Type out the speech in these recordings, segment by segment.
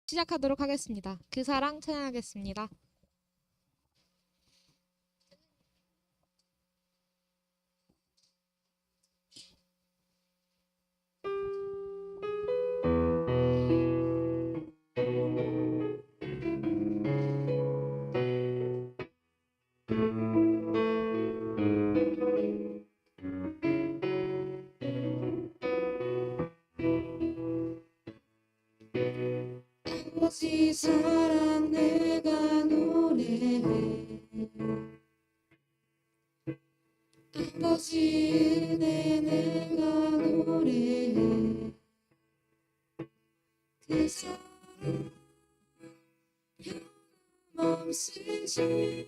시작하도록 하겠습니다. 그 사랑 찬양하겠습니다. 아버지 사랑 내가 노래해, 아버지 은혜 내가 노래해. 그 사랑 변함없으신,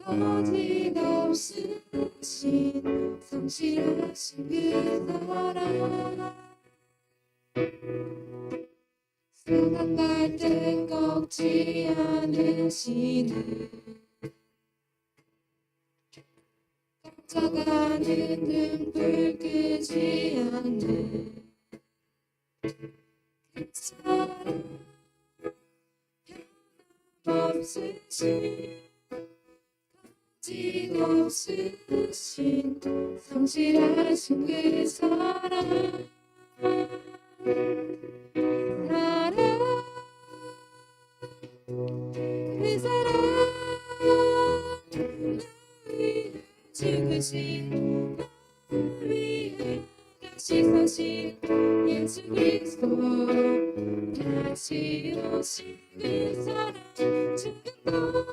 거짓없으신, 성실하신 그 사랑. 생각날 땐 꺾지 않으시는, 깜짝하는 등불 끄지 않는 그 사랑. 변함없으신, 거짓없으신, 성실하신 그 사랑. 그 사랑, 나 위해 죽으신, 나 위해 다시 사신 예수 그리스도, 다시 오신 그 사랑. 죽음도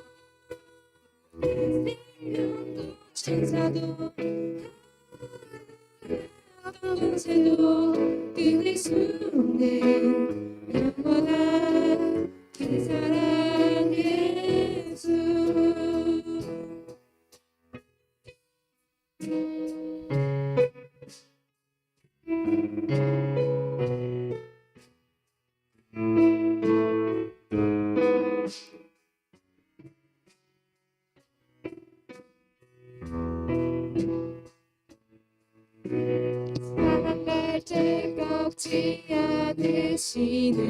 생명도 천사도 권세도 끊을 수 없는 영원한 그 사랑 예수. 사랑할 때 꺾지 않으시는,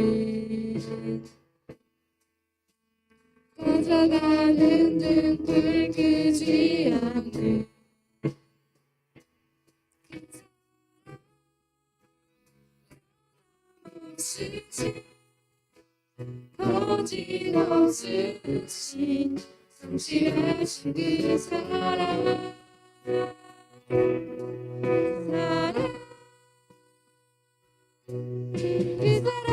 꺼져가는 등불 끄지 않는 거짓없으신, 거짓없으신, 성실하신 그 사랑. 사랑, 그 사랑,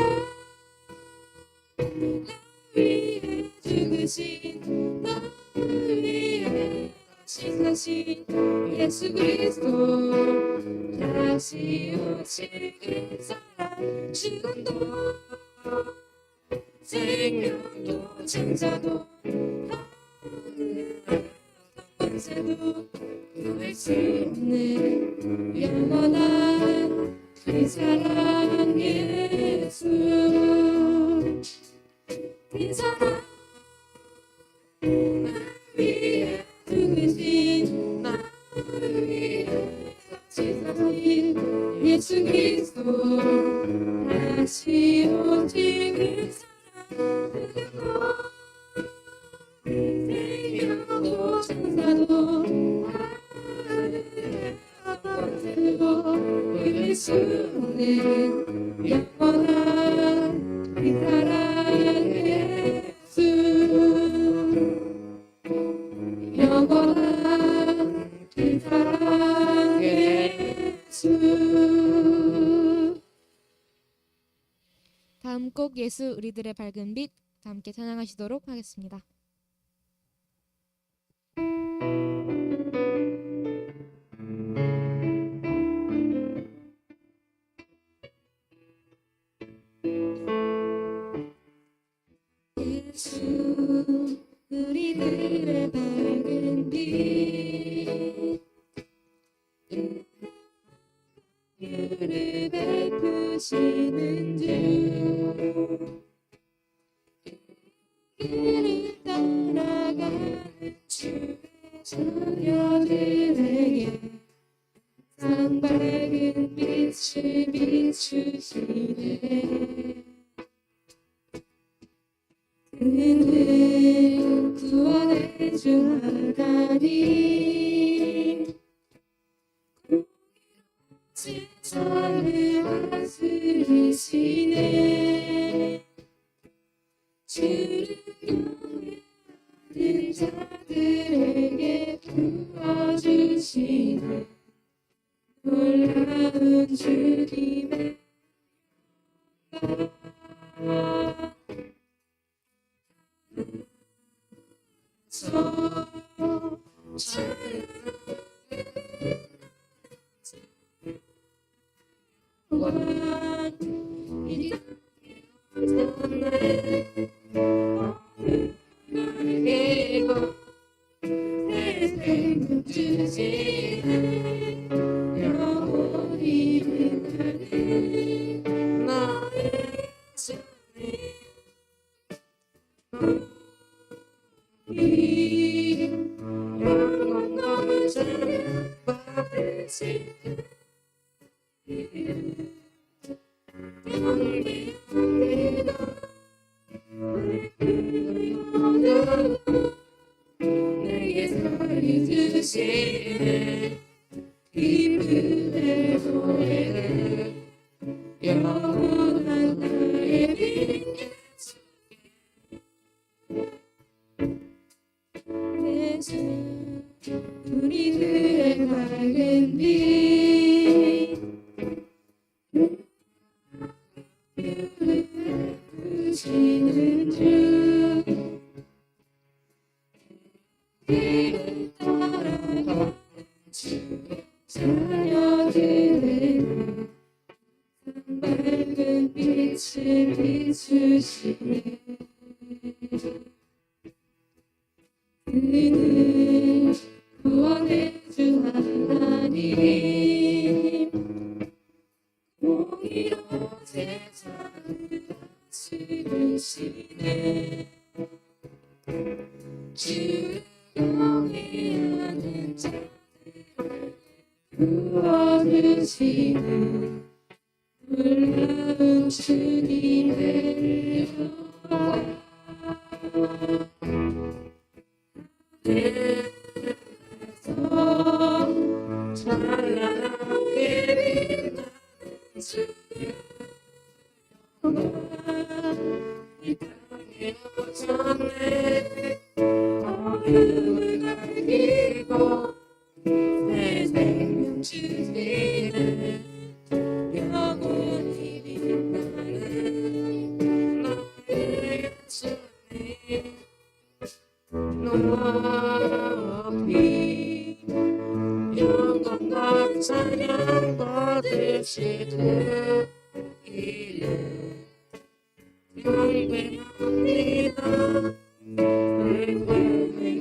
나 위해 죽으신, 나 위해 다시 사신 예수 그리스도, 다시 오실 그 사랑. 죽음도 생명도 천사도 권세도 끊을 수 없는 영원한 그 사랑 예수. 그 사랑, 나 위해 죽으신, 나 위해 다시 사신 예수 그리스도, 다시 오실 그 사랑. 생명도 천사도 권세도 끊을 수 없는 영원한 그 사랑 예수. 영원한 그 사랑 예수. 다음 곡 예수 우리들의 밝은 빛 다 함께 찬양하시도록 하겠습니다. 예수 우리들의 밝은 빛, 은혜를 베푸시는 주, 길을 따라가는 주의 자녀들에게 상 밝은 빛을 비추시네. 그는 구원의 주 하나님 세상을 다스리시네 주를 경외하는 자들에게 부어주시네 놀라운 주님의 내게 살이 주시네 기쁨의 노래를 영원한 나의 빛 예수 우리들의 밝은 빛 부시는 주 길을 따라가 주의 자녀들에게 밝은 빛을 비추시네 그는 구원의 주 하나님 공의로 세상을 다스리시네 주를 경외하는 자들을 구원하시는 놀라운 주님의 영광 찬란하게 빛나는 주의 영광 이 땅에 오셨네 어둠을 갈기고 내 생명 주시네 영원히 빛나는 너의 예수님 높이 영광과 찬양 받으시되 이를 경배합니다 내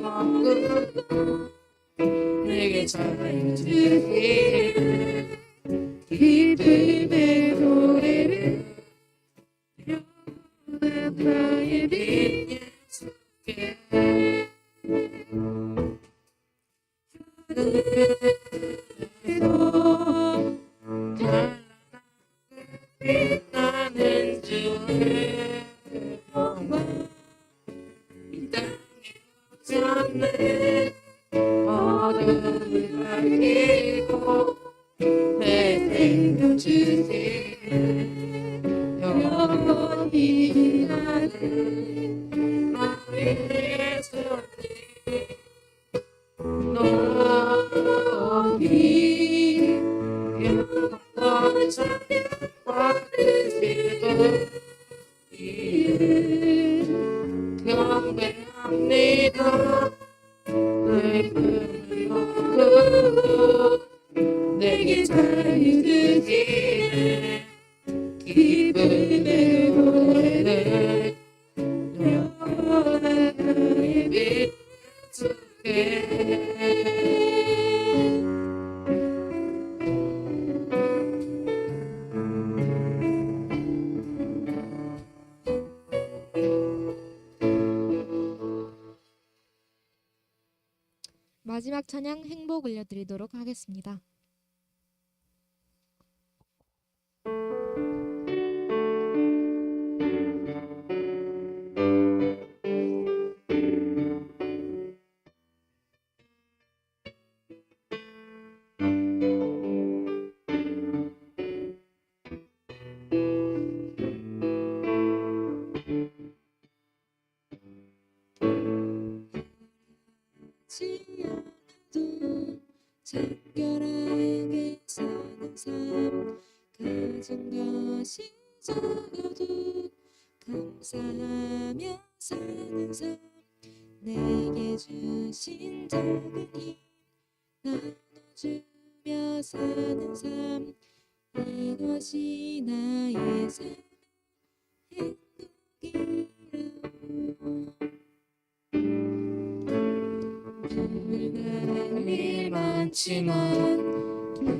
영광을 내게 잘 주시네 기쁨의 노래를 영원한 나의 빛 예수께 빛나는 주의 영광 이 땅에 오셨네 어둠을 밝히고 내 생명 주시네 영원히 빛나는 나의 예수님 높이 영광과 찬양 받으시고 이를 경배합니다 내 꿈을 먹고 내게 자유 주시네 기쁨의 노래를 영원한 나의 빛 주께 마지막 찬양 행복 올려드리도록 하겠습니다. 가진 것이 적어도 감사하며 사는 삶, 내게 주신 작은 힘 나눠주며 사는 삶, 이것이 나의 삶 행복이라. 일 많지만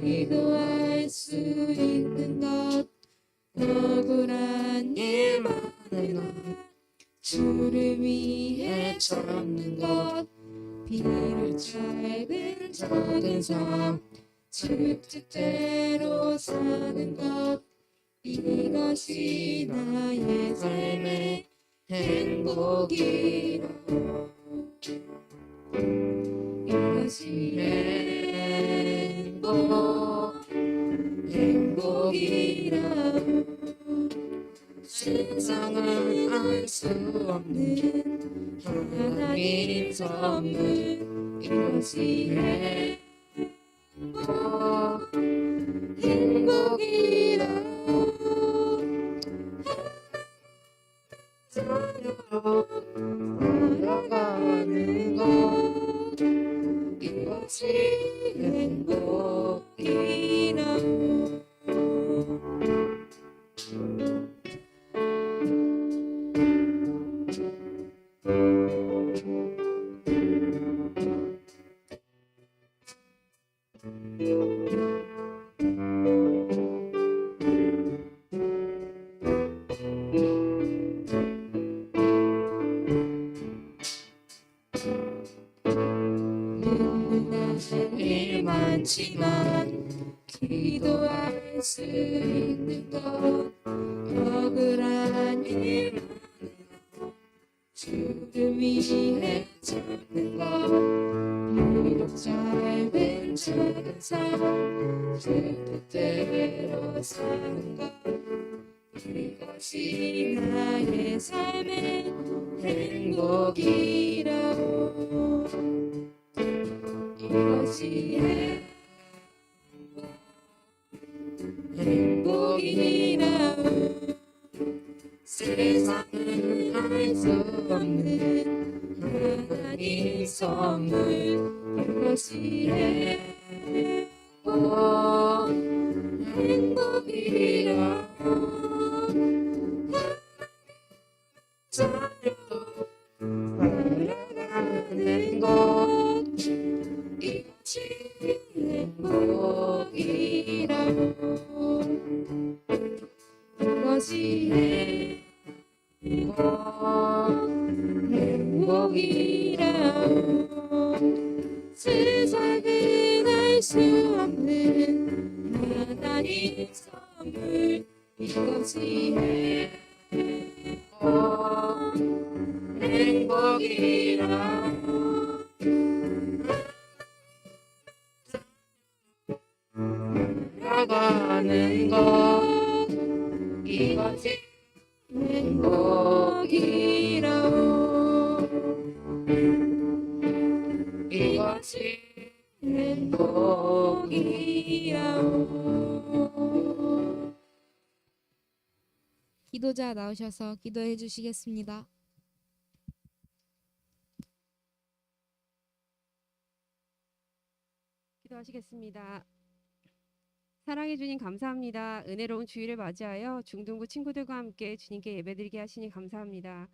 기도할 수 있는 것, 억울한 일 많은 것, 주를 위해 참는 것, 비록 짧은 작은 삶, 주 뜻대로 사는 것, 이것이 나의 삶의 행복이라. 이것이 행복이라. 세상은 알 수 없는 하나님 선물, 이것이 행복이라. 자유로 살아가는 것, 이것이 행복이라. 일 많지만 기도할 수 있는 것, 억울한 일 많은 것, 주를 위해 참는 것, 비록 짧은 작은 삶, 주 뜻대로 사는 것, 이것이 나의 삶의 행복이라고. 이것이 행복이라고. 세상은 알 수 없는 하나님 선물, 이것이 행복이라고. 자유로 살아가는 것, 이것이 행복이라고. 이것이 행복이라고. 세상은 알 수 없는 하나님 선물, 이것이 행복이라고. 나가는 것, 이것이 행복이라고. 이것이 행복이라고. 기도자 나오셔서 기도해 주시겠습니다. 기도하시겠습니다. 사랑해 주님 감사합니다. 은혜로운 주일을 맞이하여 중등부 친구들과 함께 주님께 예배드리게 하시니 감사합니다.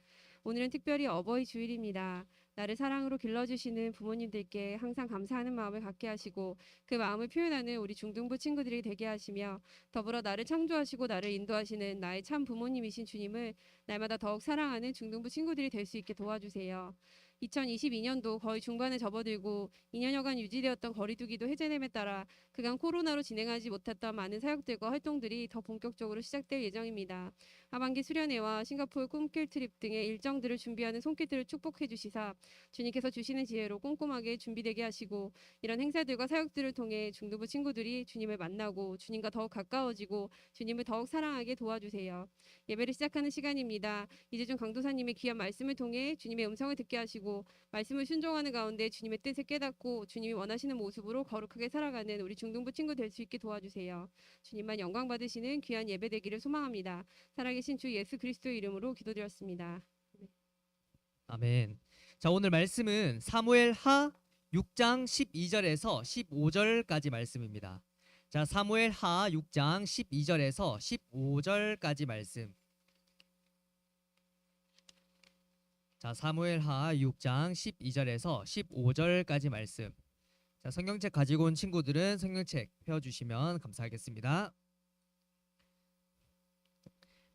오늘은 특별히 어버이 주일입니다. 나를 사랑으로 길러주시는 부모님들께 항상 감사하는 마음을 갖게 하시고 그 마음을 표현하는 우리 중등부 친구들이 되게 하시며 더불어 나를 창조하시고 나를 인도하시는 나의 참 부모님이신 주님을 날마다 더욱 사랑하는 중등부 친구들이 될 수 있게 도와주세요. 2022년도 거의 중반에 접어들고 2년여간 유지되었던 거리두기도 해제됨에 따라 그간 코로나로 진행하지 못했던 많은 사역들과 활동들이 더 본격적으로 시작될 예정입니다. 하반기 수련회와 싱가포르 꿈길 트립 등의 일정들을 준비하는 손길들을 축복해 주시사 주님께서 주시는 지혜로 꼼꼼하게 준비되게 하시고 이런 행사들과 사역들을 통해 중등부 친구들이 주님을 만나고 주님과 더욱 가까워지고 주님을 더욱 사랑하게 도와주세요. 예배를 시작하는 시간입니다. 이재준 강도사님의 귀한 말씀을 통해 주님의 음성을 듣게 하시고 하고 말씀을 순종하는 가운데 주님의 뜻을 깨닫고 주님이 원하시는 모습으로 거룩하게 살아가는 우리 중등부 친구 될 수 있게 도와주세요. 주님만 영광 받으시는 귀한 예배 되기를 소망합니다. 살아계신 주 예수 그리스도의 이름으로 기도드렸습니다. 아멘. 자, 오늘 말씀은 사무엘하 6장 12절에서 15절까지 말씀입니다. 자, 사무엘하 6장 12절에서 15절까지 말씀. 자, 사무엘하 6장 12절에서 15절까지 말씀. 자, 성경책 가지고 온 친구들은 성경책 펴주시면 감사하겠습니다.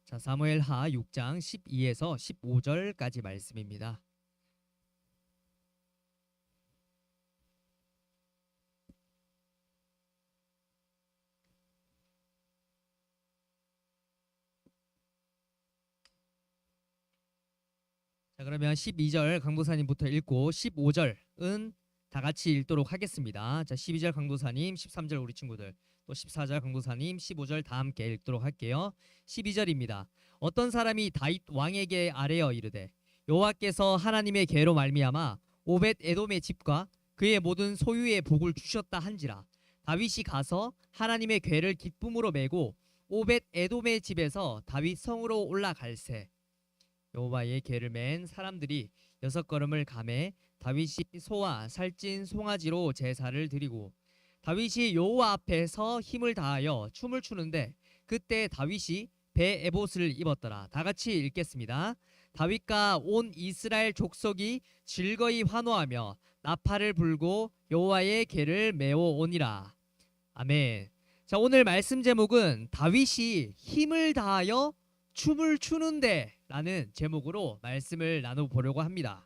자, 사무엘하 6장 12에서 15절까지 말씀입니다. 자, 그러면 12절 강도사님부터 읽고 15절은 다 같이 읽도록 하겠습니다. 자, 12절 강도사님, 13절 우리 친구들, 또 14절 강도사님, 15절 다 함께 읽도록 할게요. 12절입니다. 어떤 사람이 다윗 왕에게 아뢰어 이르되 여호와께서 하나님의 계로 말미암아 오벳 에돔의 집과 그의 모든 소유의 복을 주셨다 한지라. 다윗이 가서 하나님의 궤를 기쁨으로 메고 오벳 에돔의 집에서 다윗 성으로 올라갈새 여호와의 궤를 맨 사람들이 6걸음을 가매 다윗이 소와 살찐 송아지로 제사를 드리고 다윗이 여호와 앞에서 힘을 다하여 춤을 추는데 그때 다윗이 배 에봇을 입었더라. 다 같이 읽겠습니다. 다윗과 온 이스라엘 족속이 즐거이 환호하며 나팔을 불고 여호와의 궤를 메어 오니라. 아멘. 자, 오늘 말씀 제목은 다윗이 힘을 다하여 춤을 추는데 라는 제목으로 말씀을 나눠보려고 합니다.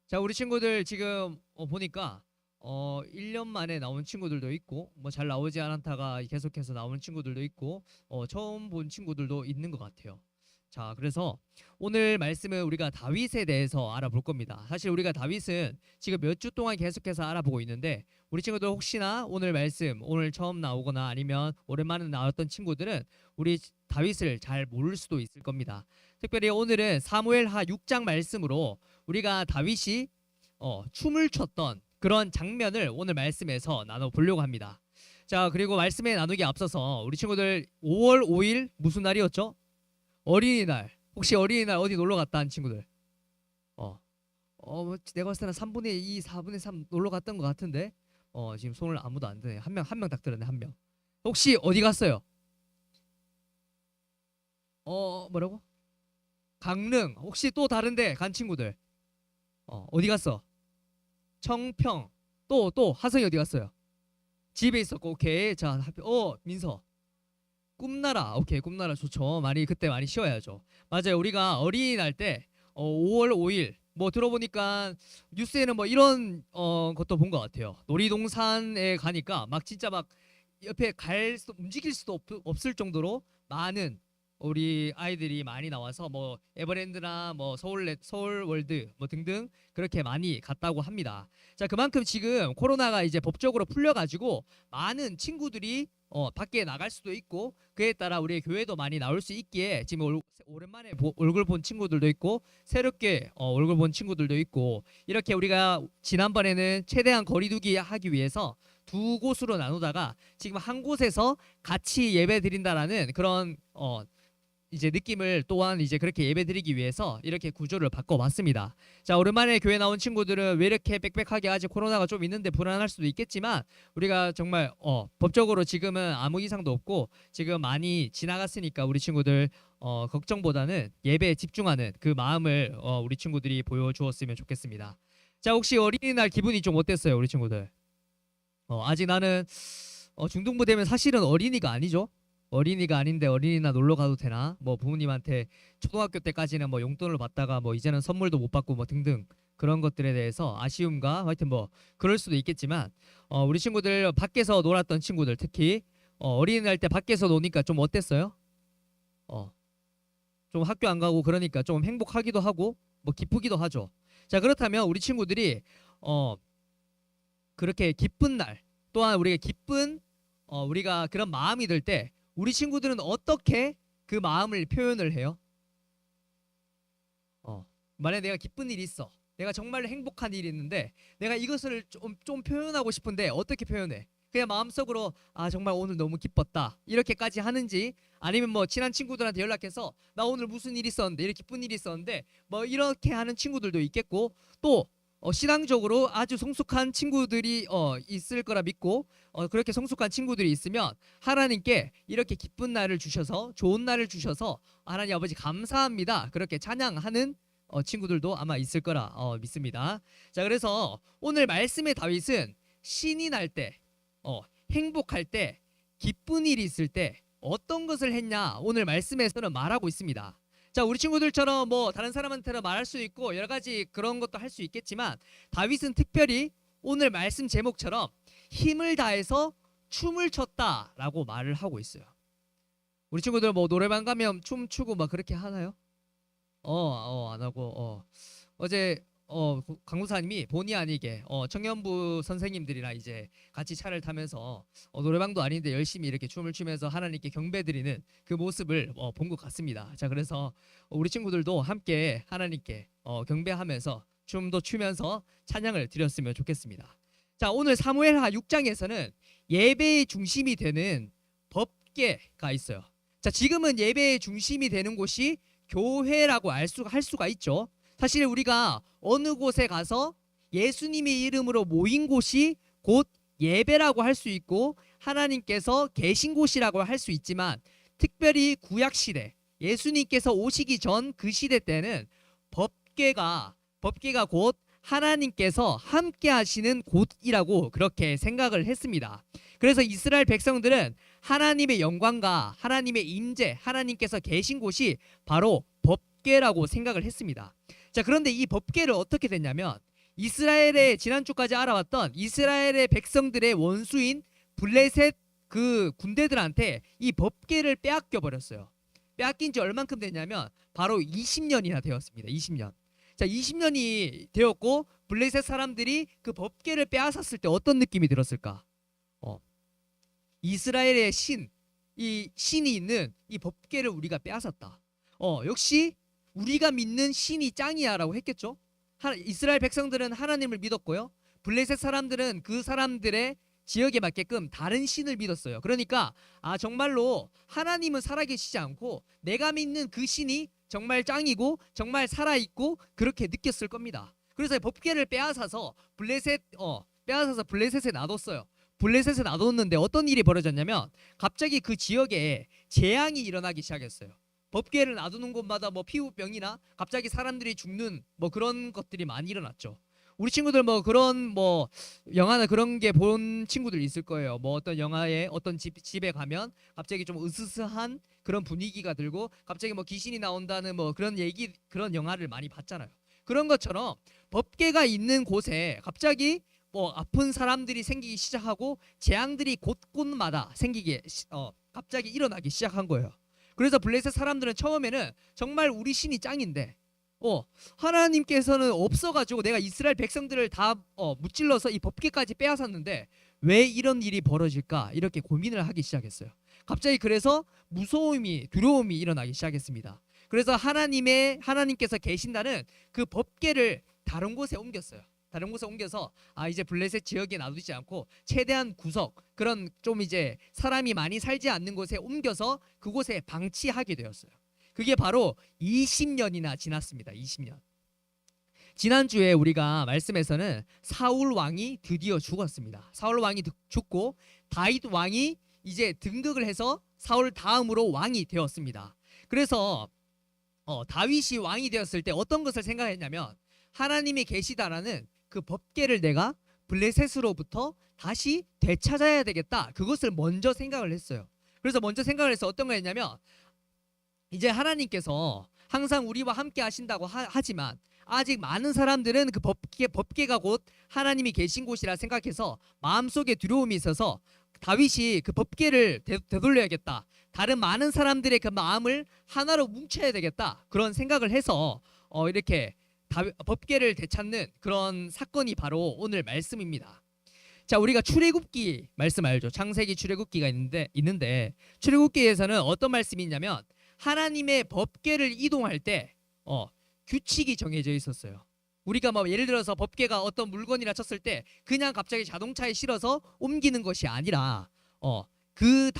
자, 우리 친구들 지금 보니까 1년 만에 나온 친구들도 있고 뭐 잘 나오지 않다가 계속해서 나오는 친구들도 있고 처음 본 친구들도 있는 것 같아요. 자, 그래서 오늘 말씀은 우리가 다윗에 대해서 알아볼 겁니다. 사실 우리가 다윗은 지금 몇 주 동안 계속해서 알아보고 있는데 우리 친구들 혹시나 오늘 말씀 오늘 처음 나오거나 아니면 오랜만에 나왔던 친구들은 우리 다윗을 잘 모를 수도 있을 겁니다. 특별히 오늘은 사무엘하 6장 말씀으로 우리가 다윗이 춤을 췄던 그런 장면을 오늘 말씀에서 나눠보려고 합니다. 자, 그리고 말씀에 나누기 앞서서 우리 친구들 5월 5일 무슨 날이었죠? 어린이날. 혹시 어린이날 어디 놀러 갔다 한 친구들? 내가 봤을 때는 3분의 2, 4분의 3 놀러 갔던 것 같은데 지금 손을 아무도 안 드네. 한 명 딱 들었네. 한 명. 혹시 어디 갔어요? 뭐라고? 강릉. 혹시 또 다른데 간 친구들? 어디 갔어? 청평. 또 하성이 어디 갔어요? 집에 있었고. 오케이. 자, 민서. 꿈나라. 오케이. 꿈나라 좋죠. 그때 많이 쉬어야죠. 맞아요. 우리가 어린이날 때 5월 5일 뭐 들어보니까 뉴스에는 뭐 이런 것도 본 것 같아요. 놀이동산에 가니까 막 진짜 막 옆에 움직일 수도 없을 정도로 많은 우리 아이들이 많이 나와서 뭐 에버랜드나 뭐 서울월드 뭐 등등 그렇게 많이 갔다고 합니다. 자, 그만큼 지금 코로나가 이제 법적으로 풀려가지고 많은 친구들이 밖에 나갈 수도 있고 그에 따라 우리의 교회도 많이 나올 수 있기에 지금 오랜만에 얼굴 본 친구들도 있고 새롭게 얼굴 본 친구들도 있고 이렇게 우리가 지난번에는 최대한 거리두기 하기 위해서 두 곳으로 나누다가 지금 한 곳에서 같이 예배 드린다라는 그런 이제 느낌을 또한 이제 그렇게 예배드리기 위해서 이렇게 구조를 바꿔봤습니다. 자, 오랜만에 교회 나온 친구들은 왜 이렇게 빽빽하게 아직 코로나가 좀 있는데 불안할 수도 있겠지만 우리가 정말 법적으로 지금은 아무 이상도 없고 지금 많이 지나갔으니까 우리 친구들 걱정보다는 예배에 집중하는 그 마음을 우리 친구들이 보여주었으면 좋겠습니다. 자, 혹시 어린이날 기분이 좀 어땠어요, 우리 친구들? 아직 나는 중등부 되면 사실은 어린이가 아니죠. 어린이가 아닌데 어린이날 놀러 가도 되나? 뭐 부모님한테 초등학교 때까지는 뭐 용돈을 받다가 뭐 이제는 선물도 못 받고 뭐 등등 그런 것들에 대해서 아쉬움과 하여튼 뭐 그럴 수도 있겠지만 우리 친구들 밖에서 놀았던 친구들 특히 어린이날 때 밖에서 노니까 좀 어땠어요? 좀 학교 안 가고 그러니까 좀 행복하기도 하고 뭐 기쁘기도 하죠. 자, 그렇다면 우리 친구들이 그렇게 기쁜 날 또한 우리가 기쁜 우리가 그런 마음이 들 때 우리 친구들은 어떻게 그 마음을 표현을 해요? 만약에 내가 기쁜 일이 있어. 내가 정말로 행복한 일이 있는데 내가 이것을 좀 표현하고 싶은데 어떻게 표현해? 그냥 마음속으로 아 정말 오늘 너무 기뻤다 이렇게까지 하는지, 아니면 뭐 친한 친구들한테 연락해서 나 오늘 무슨 일 있었는데 이렇게 기쁜 일이 있었는데 뭐 이렇게 하는 친구들도 있겠고, 또 신앙적으로 아주 성숙한 친구들이 있을 거라 믿고 그렇게 성숙한 친구들이 있으면 하나님께 이렇게 기쁜 날을 주셔서 좋은 날을 주셔서 하나님 아버지 감사합니다 그렇게 찬양하는 친구들도 아마 있을 거라 믿습니다. 자, 그래서 오늘 말씀의 다윗은 신이 날 때, 행복할 때, 기쁜 일이 있을 때 어떤 것을 했냐 오늘 말씀에서는 말하고 있습니다. 자, 우리 친구들처럼 뭐 다른 사람한테는 말할 수 있고 여러 가지 그런 것도 할 수 있겠지만 다윗은 특별히 오늘 말씀 제목처럼 힘을 다해서 춤을 췄다라고 말을 하고 있어요. 우리 친구들 뭐 노래방 가면 춤 추고 막 그렇게 하나요? 안 하고 어제 강무사님이 본의 아니게 청년부 선생님들이랑 이제 같이 차를 타면서 노래방도 아닌데 열심히 이렇게 춤을 추면서 하나님께 경배드리는 그 모습을 본 것 같습니다. 자, 그래서 우리 친구들도 함께 하나님께 경배하면서 춤도 추면서 찬양을 드렸으면 좋겠습니다. 자, 오늘 사무엘하 6장에서는 예배의 중심이 되는 법궤가 있어요. 자, 지금은 예배의 중심이 되는 곳이 교회라고 할 수가 있죠. 사실 우리가 어느 곳에 가서 예수님의 이름으로 모인 곳이 곧 예배라고 할 수 있고 하나님께서 계신 곳이라고 할 수 있지만, 특별히 구약시대 예수님께서 오시기 전 그 시대 때는 법궤가 곧 하나님께서 함께 하시는 곳이라고 그렇게 생각을 했습니다. 그래서 이스라엘 백성들은 하나님의 영광과 하나님의 임재, 하나님께서 계신 곳이 바로 법궤라고 생각을 했습니다. 자, 그런데 이 법궤를 어떻게 됐냐면 이스라엘의 지난주까지 알아왔던 이스라엘의 백성들의 원수인 블레셋 그 군대들한테 이 법궤를 빼앗겨 버렸어요. 빼앗긴 지 얼만큼 됐냐면 바로 20년이나 되었습니다. 20년. 자, 20년이 되었고 블레셋 사람들이 그 법궤를 빼앗았을 때 어떤 느낌이 들었을까? 이스라엘의 이 신이 있는 이 법궤를 우리가 빼앗았다. 역시 우리가 믿는 신이 짱이야라고 했겠죠. 이스라엘 백성들은 하나님을 믿었고요. 블레셋 사람들은 그 사람들의 지역에 맞게끔 다른 신을 믿었어요. 그러니까 정말로 하나님은 살아계시지 않고 내가 믿는 그 신이 정말 짱이고 정말 살아있고 그렇게 느꼈을 겁니다. 그래서 법궤를 빼앗아서 블레셋에 놔뒀어요. 블레셋에 놔뒀는데 어떤 일이 벌어졌냐면 갑자기 그 지역에 재앙이 일어나기 시작했어요. 법궤를 놔두는 곳마다 뭐 피부병이나 갑자기 사람들이 죽는 뭐 그런 것들이 많이 일어났죠. 우리 친구들 뭐 그런 뭐 영화나 그런 게 본 친구들 있을 거예요. 뭐 어떤 영화에 어떤 집에 가면 갑자기 좀 으스스한 그런 분위기가 들고 갑자기 뭐 귀신이 나온다는 뭐 그런 영화를 많이 봤잖아요. 그런 것처럼 법궤가 있는 곳에 갑자기 뭐 아픈 사람들이 생기기 시작하고 재앙들이 곳곳마다 갑자기 일어나기 시작한 거예요. 그래서 블레셋 사람들은 처음에는 정말 우리 신이 짱인데 하나님께서는 없어가지고 내가 이스라엘 백성들을 다 무찔러서 이 법궤까지 빼앗았는데 왜 이런 일이 벌어질까 이렇게 고민을 하기 시작했어요. 갑자기 그래서 두려움이 일어나기 시작했습니다. 그래서 하나님께서 계신다는 그 법궤를 다른 곳에 옮겼어요. 다른 곳에 옮겨서 이제 블레셋 지역에 놔두지 않고 최대한 구석, 그런 좀 이제 사람이 많이 살지 않는 곳에 옮겨서 그곳에 방치하게 되었어요. 그게 바로 20년이나 지났습니다. 20년. 지난주에 우리가 말씀에서는 사울 왕이 드디어 죽었습니다. 사울 왕이 죽고 다윗 왕이 이제 등극을 해서 사울 다음으로 왕이 되었습니다. 그래서 다윗이 왕이 되었을 때 어떤 것을 생각했냐면 하나님이 계시다라는 그 법궤를 내가 블레셋으로부터 다시 되찾아야 되겠다. 그것을 먼저 생각을 했어요. 그래서 먼저 생각을 해서 어떤 거 했냐면 이제 하나님께서 항상 우리와 함께 하신다고 하지만 아직 많은 사람들은 그 법궤가 곧 하나님이 계신 곳이라 생각해서 마음속에 두려움이 있어서 다윗이 그 법궤를 되돌려야겠다. 다른 많은 사람들의 그 마음을 하나로 뭉쳐야 되겠다. 그런 생각을 해서 이렇게 법궤를 되찾는 그런 사건이 바로 오늘 말씀입니다. 자, 우리가 출애굽기 말씀 알죠? 창세기 출애굽기가 있는데 출애굽기에서는 어떤 말씀이 있냐면 하나님의 법궤를 이동할 때 규칙이 정해져 있었어요. 우리가 뭐 예를 들어서 법궤가 어떤 물건이라 쳤을 때 그냥 갑자기 자동차에 실어서 옮기는 것이 아니라 그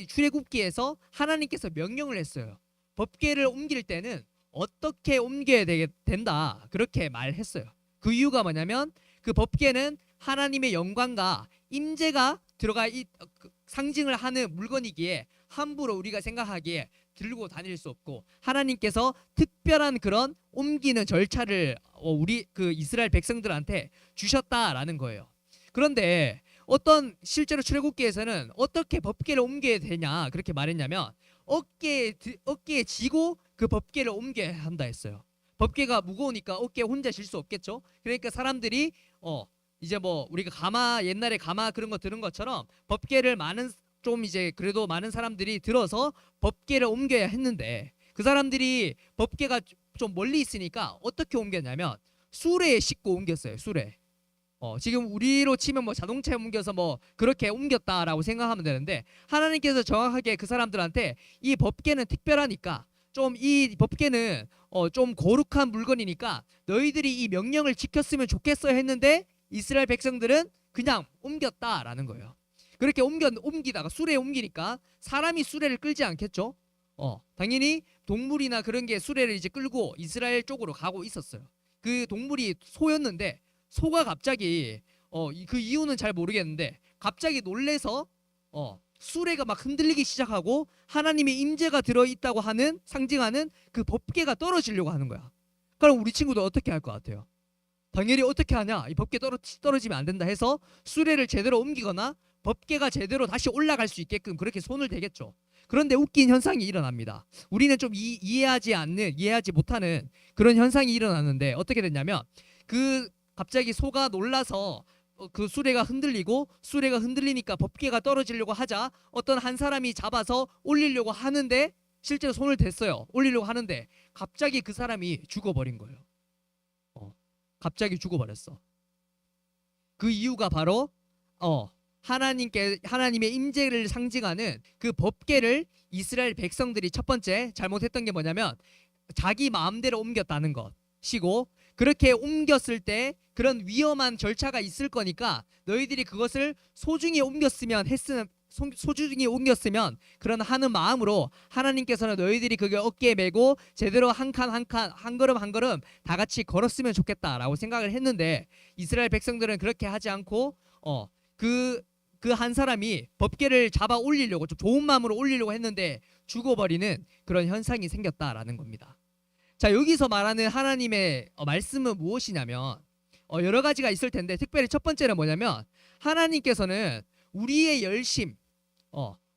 출애굽기에서 하나님께서 명령을 했어요. 법궤를 옮길 때는 어떻게 옮겨야 된다 그렇게 말했어요. 그 이유가 뭐냐면 그 법궤는 하나님의 영광과 임재가 상징을 하는 물건이기에 함부로 우리가 생각하기에 들고 다닐 수 없고 하나님께서 특별한 그런 옮기는 절차를 우리 그 이스라엘 백성들한테 주셨다라는 거예요. 그런데 실제로 출애굽기에서는 어떻게 법궤를 옮겨야 되냐 그렇게 말했냐면 어깨에 지고 그 법궤를 옮겨야 한다 했어요. 법궤가 무거우니까 어깨에 혼자 질 수 없겠죠. 그러니까 사람들이 이제 뭐 우리가 옛날에 가마 그런 거 들은 것처럼 법궤를 그래도 많은 사람들이 들어서 법궤를 옮겨야 했는데 그 사람들이 법궤가 좀 멀리 있으니까 어떻게 옮겼냐면 수레에 싣고 옮겼어요. 수레. 지금 우리로 치면 뭐 자동차에 옮겨서 뭐 그렇게 옮겼다라고 생각하면 되는데 하나님께서 정확하게 그 사람들한테 이 법궤는 특별하니까 이 법궤는 좀 거룩한 물건이니까 너희들이 이 명령을 지켰으면 좋겠어 했는데 이스라엘 백성들은 그냥 옮겼다라는 거예요. 그렇게 옮기다가 수레에 옮기니까 사람이 수레를 끌지 않겠죠. 당연히 동물이나 그런 게 수레를 이제 끌고 이스라엘 쪽으로 가고 있었어요. 그 동물이 소였는데 소가 갑자기 그 이유는 잘 모르겠는데 갑자기 놀래서 수레가 막 흔들리기 시작하고 하나님의 임재가 들어있다고 상징하는 그 법궤가 떨어지려고 하는 거야. 그럼 우리 친구들 어떻게 할 것 같아요? 당연히 어떻게 하냐? 이 법궤 떨어지면 안 된다 해서 수레를 제대로 옮기거나 법궤가 제대로 다시 올라갈 수 있게끔 그렇게 손을 대겠죠. 그런데 웃긴 현상이 일어납니다. 우리는 좀 이해하지 못하는 그런 현상이 일어났는데 어떻게 됐냐면 갑자기 소가 놀라서 그 수레가 흔들리니까 법궤가 떨어지려고 하자 어떤 한 사람이 잡아서 올리려고 하는데 실제로 손을 댔어요. 올리려고 하는데 갑자기 그 사람이 죽어버린 거예요. 갑자기 죽어버렸어. 그 이유가 바로 하나님의 임재를 상징하는 그 법궤를 이스라엘 백성들이 첫 번째 잘못했던 게 뭐냐면 자기 마음대로 옮겼다는 것이고 그렇게 옮겼을 때 그런 위험한 절차가 있을 거니까 너희들이 그것을 소중히 옮겼으면 그런 하는 마음으로 하나님께서는 너희들이 그게 어깨에 메고 제대로 한 걸음 한 걸음 다 같이 걸었으면 좋겠다라고 생각을 했는데 이스라엘 백성들은 그렇게 하지 않고 그 한 사람이 법궤를 잡아 올리려고 좀 좋은 마음으로 올리려고 했는데 죽어버리는 그런 현상이 생겼다라는 겁니다. 자, 여기서 말하는 하나님의 말씀은 무엇이냐면 여러 가지가 있을 텐데 특별히 첫 번째는 뭐냐면 하나님께서는 우리의 열심,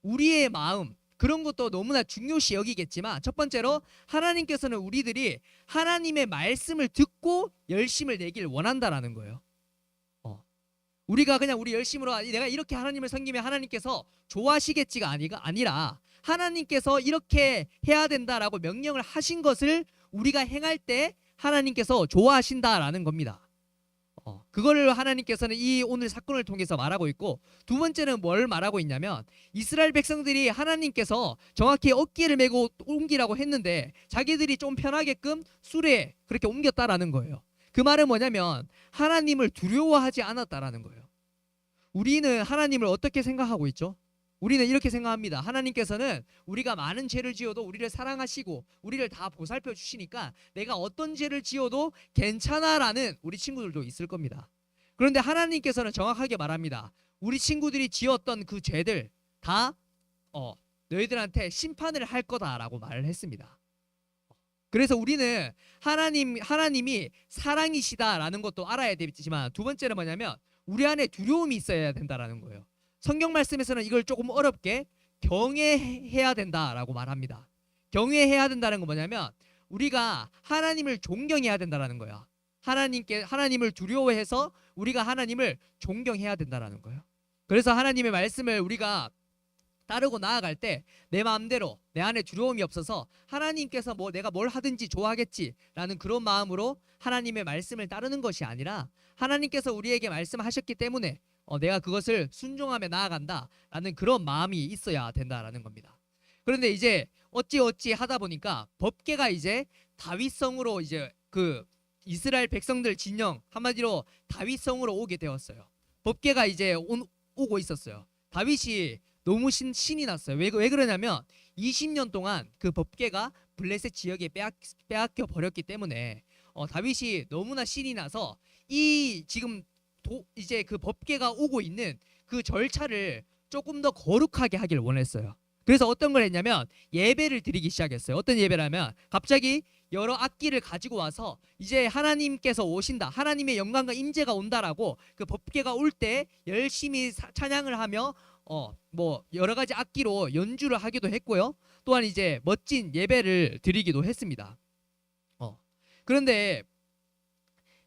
우리의 마음 그런 것도 너무나 중요시 여기겠지만 첫 번째로 하나님께서는 우리들이 하나님의 말씀을 듣고 열심을 내길 원한다라는 거예요. 우리가 그냥 우리 열심으로 내가 이렇게 하나님을 섬기면 하나님께서 좋아하시겠지가 아니라 하나님께서 이렇게 해야 된다라고 명령을 하신 것을 우리가 행할 때 하나님께서 좋아하신다라는 겁니다. 그거를 하나님께서는 이 오늘 사건을 통해서 말하고 있고 두 번째는 뭘 말하고 있냐면 이스라엘 백성들이 하나님께서 정확히 어깨를 메고 옮기라고 했는데 자기들이 좀 편하게끔 수레에 그렇게 옮겼다라는 거예요. 그 말은 뭐냐면 하나님을 두려워하지 않았다라는 거예요. 우리는 하나님을 어떻게 생각하고 있죠? 우리는 이렇게 생각합니다. 하나님께서는 우리가 많은 죄를 지어도 우리를 사랑하시고 우리를 다 보살펴 주시니까 내가 어떤 죄를 지어도 괜찮아라는 우리 친구들도 있을 겁니다. 그런데 하나님께서는 정확하게 말합니다. 우리 친구들이 지었던 그 죄들 다 너희들한테 심판을 할 거다라고 말을 했습니다. 그래서 우리는 하나님이 사랑이시다라는 것도 알아야 되지만 두 번째는 뭐냐면 우리 안에 두려움이 있어야 된다라는 거예요. 성경 말씀에서는 이걸 조금 어렵게 경외해야 된다라고 말합니다. 경외해야 된다는 건 뭐냐면 우리가 하나님을 존경해야 된다라는 거야. 하나님을 두려워해서 우리가 하나님을 존경해야 된다라는 거예요. 그래서 하나님의 말씀을 우리가 따르고 나아갈 때 내 마음대로 내 안에 두려움이 없어서 하나님께서 내가 뭘 하든지 좋아하겠지라는 그런 마음으로 하나님의 말씀을 따르는 것이 아니라 하나님께서 우리에게 말씀하셨기 때문에 내가 그것을 순종하며 나아간다라는 그런 마음이 있어야 된다라는 겁니다. 그런데 이제 어찌 하다 보니까 법궤가 이제 다윗성으로 이제 이스라엘 백성들 진영 한마디로 다윗성으로 오게 되었어요. 법궤가 이제 오고 있었어요. 다윗이 너무 신이 났어요. 왜 그러냐면 20년 동안 그 법궤가 블레셋 지역에 빼앗겨 버렸기 때문에 다윗이 너무나 신이 나서 이 지금 이제 그 법궤가 오고 있는 그 절차를 조금 더 거룩하게 하길 원했어요. 그래서 어떤 걸 했냐면 예배를 드리기 시작했어요. 어떤 예배라면 갑자기 여러 악기를 가지고 와서 이제 하나님께서 오신다, 하나님의 영광과 임재가 온다라고 그 법궤가 올 때 열심히 찬양을 하며 뭐 여러 가지 악기로 연주를 하기도 했고요. 또한 이제 멋진 예배를 드리기도 했습니다. 그런데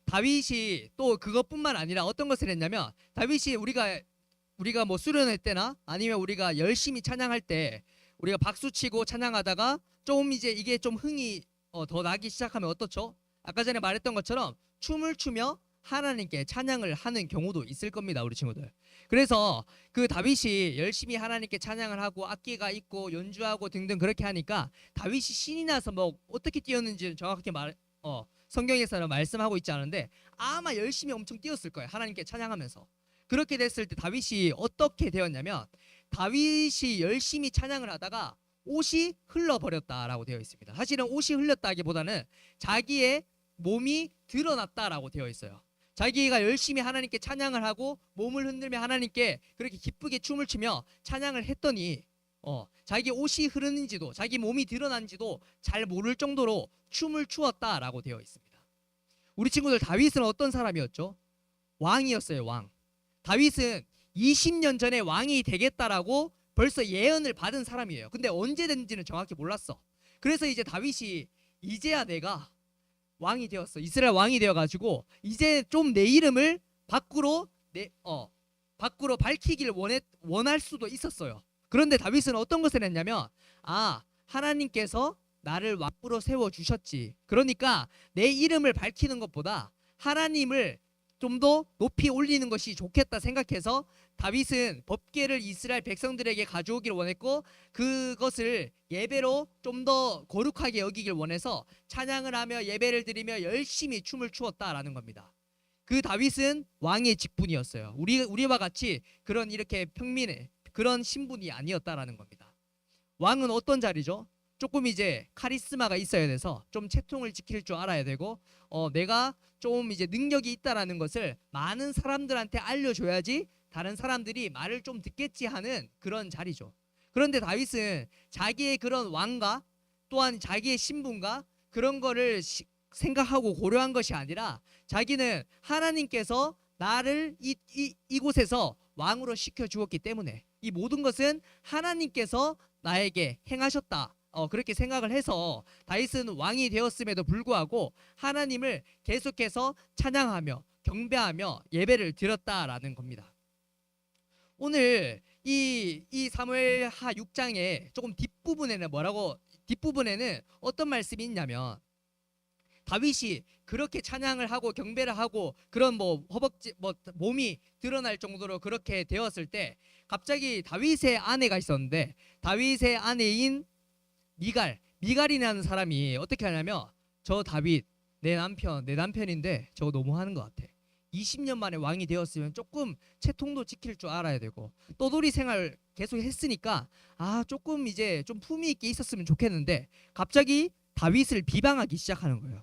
다윗이 또 그것뿐만 아니라 어떤 것을 했냐면 다윗이 우리가 뭐 수련회 때나 아니면 우리가 열심히 찬양할 때 우리가 박수 치고 찬양하다가 좀 이제 이게 좀 흥이 더 나기 시작하면 어떻죠? 아까 전에 말했던 것처럼 춤을 추며 하나님께 찬양을 하는 경우도 있을 겁니다, 우리 친구들. 그래서 그 다윗이 열심히 하나님께 찬양을 하고 악기가 있고 연주하고 등등 그렇게 하니까 다윗이 신이 나서 뭐 어떻게 뛰었는지는 정확하게 성경에서는 말씀하고 있지 않은데 아마 열심히 엄청 뛰었을 거예요, 하나님께 찬양하면서. 그렇게 됐을 때 다윗이 어떻게 되었냐면 다윗이 열심히 찬양을 하다가 옷이 흘러버렸다라고 되어 있습니다. 사실은 옷이 흘렸다기보다는 자기의 몸이 드러났다라고 되어 있어요. 자기가 열심히 하나님께 찬양을 하고 몸을 흔들며 하나님께 그렇게 기쁘게 춤을 추며 찬양을 했더니 자기 옷이 흐르는지도 자기 몸이 드러난지도 잘 모를 정도로 춤을 추었다라고 되어 있습니다. 우리 친구들, 다윗은 어떤 사람이었죠? 왕이었어요, 왕. 다윗은 20년 전에 왕이 되겠다라고 벌써 예언을 받은 사람이에요. 근데 언제 됐는지는 정확히 몰랐어. 그래서 이제 다윗이 이제야 내가 왕이 되었어, 이스라엘 왕이 되어가지고 이제 좀 내 이름을 밖으로 밝히길 원할 수도 있었어요. 그런데 다윗은 어떤 것을 했냐면 하나님께서 나를 왕으로 세워주셨지, 그러니까 내 이름을 밝히는 것보다 하나님을 좀 더 높이 올리는 것이 좋겠다 생각해서 다윗은 법궤를 이스라엘 백성들에게 가져오길 원했고 그것을 예배로 좀 더 거룩하게 여기길 원해서 찬양을 하며 예배를 드리며 열심히 춤을 추었다라는 겁니다. 그 다윗은 왕의 직분이었어요. 우리와 같이 그런 이렇게 평민의 그런 신분이 아니었다라는 겁니다. 왕은 어떤 자리죠? 조금 이제 카리스마가 있어야 돼서 좀 채통을 지킬 줄 알아야 되고 내가 좀 이제 능력이 있다라는 것을 많은 사람들한테 알려줘야지 다른 사람들이 말을 좀 듣겠지 하는 그런 자리죠. 그런데 다윗은 자기의 그런 왕과 또한 자기의 신분과 그런 거를 생각하고 고려한 것이 아니라 자기는 하나님께서 나를 이곳에서 왕으로 시켜주었기 때문에 이 모든 것은 하나님께서 나에게 행하셨다, 그렇게 생각을 해서 다윗은 왕이 되었음에도 불구하고 하나님을 계속해서 찬양하며 경배하며 예배를 드렸다라는 겁니다. 오늘 이 사무엘하 6장의 조금 뒷부분에는 어떤 말씀이 있냐면 다윗이 그렇게 찬양을 하고 경배를 하고 그런 허벅지 몸이 드러날 정도로 그렇게 되었을 때 갑자기 다윗의 아내가 있었는데 다윗의 아내인 미갈이라는 사람이 어떻게 하냐면 저 다윗 내 남편인데 저거 너무 하는 것 같아. 20년 만에 왕이 되었으면 조금 채통도 지킬 줄 알아야 되고 떠돌이 생활 계속 했으니까 조금 이제 좀 품위 있게 있었으면 좋겠는데 갑자기 다윗을 비방하기 시작하는 거예요.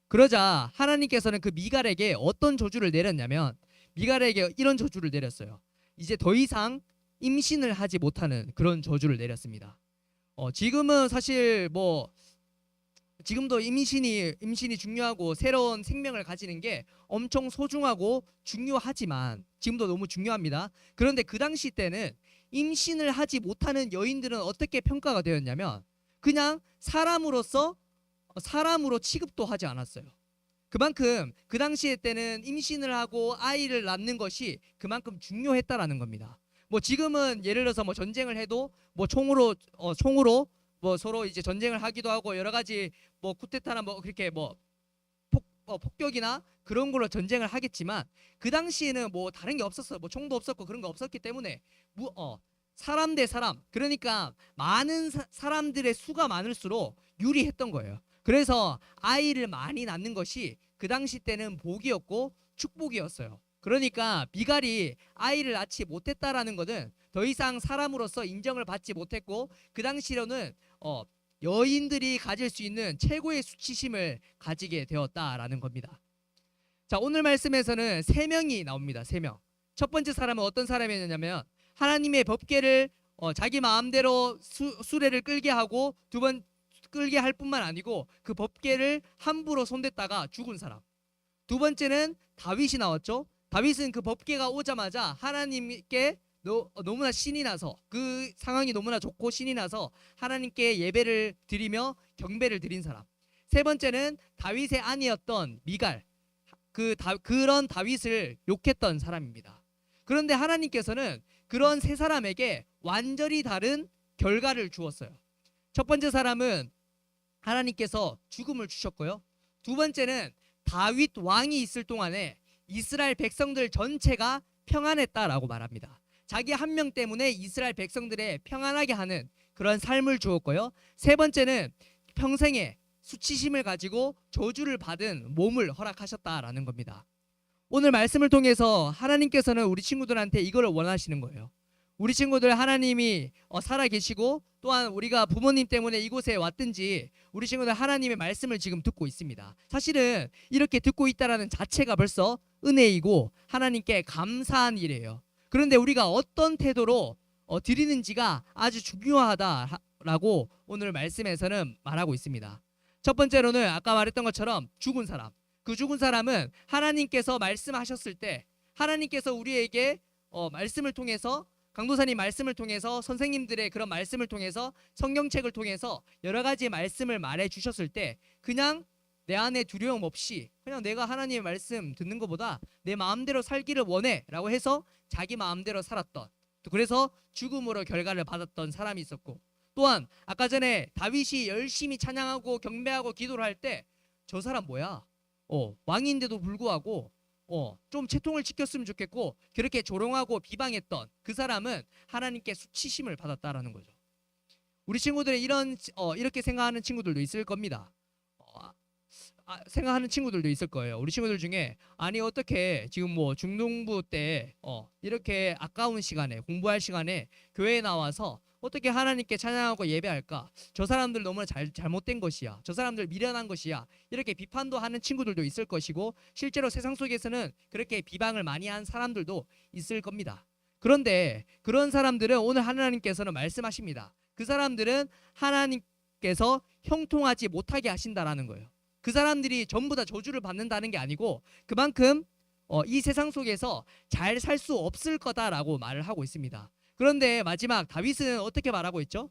그러자 하나님께서는 그 미갈에게 어떤 저주를 내렸냐면 미갈에게 이런 저주를 내렸어요. 이제 더 이상 임신을 하지 못하는 그런 저주를 내렸습니다. 지금은 사실 지금도 임신이 중요하고 새로운 생명을 가지는 게 엄청 소중하고 중요하지만 지금도 너무 중요합니다. 그런데 그 당시 때는 임신을 하지 못하는 여인들은 어떻게 평가가 되었냐면 그냥 사람으로 취급도 하지 않았어요. 그만큼 그 당시에 때는 임신을 하고 아이를 낳는 것이 그만큼 중요했다라는 겁니다. 지금은 예를 들어서 전쟁을 해도 총으로 서로 이제 전쟁을 하기도 하고 여러 가지 쿠데타나 그렇게 폭격이나 그런 걸로 전쟁을 하겠지만 그 당시에는 다른 게 없었어요. 총도 없었고 그런 거 없었기 때문에 사람 대 사람, 그러니까 많은 사람들의 수가 많을수록 유리했던 거예요. 그래서 아이를 많이 낳는 것이 그 당시 때는 복이었고 축복이었어요. 그러니까 미갈이 아이를 낳지 못했다라는 것은 더 이상 사람으로서 인정을 받지 못했고 그 당시로는 여인들이 가질 수 있는 최고의 수치심을 가지게 되었다라는 겁니다. 자, 오늘 말씀에서는 세 명이 나옵니다. 세 명. 첫 번째 사람은 어떤 사람이었냐면 하나님의 법궤를 자기 마음대로 수레를 끌게 하고 두 번 끌게 할 뿐만 아니고 그 법궤를 함부로 손댔다가 죽은 사람. 두 번째는 다윗이 나왔죠. 다윗은 그 법궤가 오자마자 하나님께 너무나 신이 나서 그 상황이 너무나 좋고 신이 나서 하나님께 예배를 드리며 경배를 드린 사람. 세 번째는 다윗의 아내였던 미갈, 그런 다윗을 욕했던 사람입니다. 그런데 하나님께서는 그런 세 사람에게 완전히 다른 결과를 주었어요. 첫 번째 사람은 하나님께서 죽음을 주셨고요. 두 번째는 다윗 왕이 있을 동안에 이스라엘 백성들 전체가 평안했다라고 말합니다. 자기 한 명 때문에 이스라엘 백성들의 평안하게 하는 그런 삶을 주었고요. 세 번째는 평생에 수치심을 가지고 저주를 받은 몸을 허락하셨다라는 겁니다. 오늘 말씀을 통해서 하나님께서는 우리 친구들한테 이걸 원하시는 거예요. 우리 친구들 하나님이 살아계시고 또한 우리가 부모님 때문에 이곳에 왔든지 우리 친구들 하나님의 말씀을 지금 듣고 있습니다. 사실은 이렇게 듣고 있다라는 자체가 벌써 은혜이고 하나님께 감사한 일이에요. 그런데 우리가 어떤 태도로 드리는지가 아주 중요하다라고 오늘 말씀에서는 말하고 있습니다. 첫 번째로는 아까 말했던 것처럼 죽은 사람. 그 죽은 사람은 하나님께서 말씀하셨을 때 하나님께서 우리에게 말씀을 통해서 강도사님 말씀을 통해서 선생님들의 그런 말씀을 통해서 성경책을 통해서 여러 가지 말씀을 말해 주셨을 때 그냥 내 안에 두려움 없이 그냥 내가 하나님의 말씀 듣는 것보다 내 마음대로 살기를 원해 라고 해서 자기 마음대로 살았던, 그래서 죽음으로 결과를 받았던 사람이 있었고, 또한 아까 전에 다윗이 열심히 찬양하고 경배하고 기도를 할 때 저 사람 뭐야? 왕인데도 불구하고 좀 채통을 지켰으면 좋겠고 그렇게 조롱하고 비방했던 그 사람은 하나님께 수치심을 받았다라는 거죠. 우리 친구들이 이렇게 생각하는 친구들도 있을 겁니다. 생각하는 친구들도 있을 거예요. 우리 친구들 중에 아니 어떻게 지금 뭐 중등부 때 이렇게 아까운 시간에 공부할 시간에 교회에 나와서 어떻게 하나님께 찬양하고 예배할까? 저 사람들 너무나 잘못된 것이야. 저 사람들 미련한 것이야. 이렇게 비판도 하는 친구들도 있을 것이고 실제로 세상 속에서는 그렇게 비방을 많이 한 사람들도 있을 겁니다. 그런데 그런 사람들은 오늘 하나님께서는 말씀하십니다. 그 사람들은 하나님께서 형통하지 못하게 하신다라는 거예요. 그 사람들이 전부 다 저주를 받는다는 게 아니고 그만큼 이 세상 속에서 잘 살 수 없을 거다라고 말을 하고 있습니다. 그런데 마지막 다윗은 어떻게 말하고 있죠?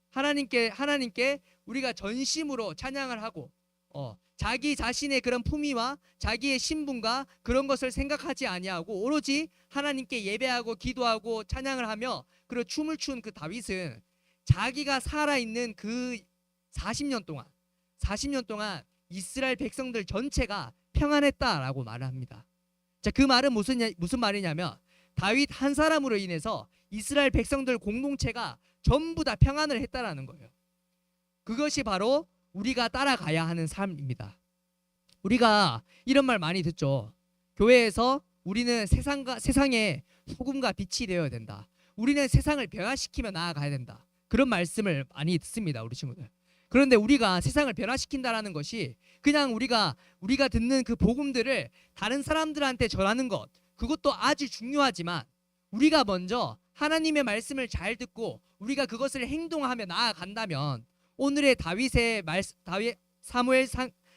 하나님께 우리가 전심으로 찬양을 하고 자기 자신의 그런 품위와 자기의 신분과 그런 것을 생각하지 아니하고 오로지 하나님께 예배하고 기도하고 찬양을 하며 그리고 춤을 춘 그 다윗은 자기가 살아있는 그 40년 동안 이스라엘 백성들 전체가 평안했다라고 말을 합니다. 자, 그 말은 무슨 말이냐면 다윗 한 사람으로 인해서 이스라엘 백성들 공동체가 전부 다 평안을 했다라는 거예요. 그것이 바로 우리가 따라가야 하는 삶입니다. 우리가 이런 말 많이 듣죠. 교회에서 우리는 세상의 소금과 빛이 되어야 된다. 우리는 세상을 변화시키며 나아가야 된다. 그런 말씀을 많이 듣습니다, 우리 친구들. 그런데 우리가 세상을 변화시킨다라는 것이 그냥 우리가 듣는 그 복음들을 다른 사람들한테 전하는 것, 그것도 아주 중요하지만 우리가 먼저 하나님의 말씀을 잘 듣고 우리가 그것을 행동하며 나아간다면 오늘의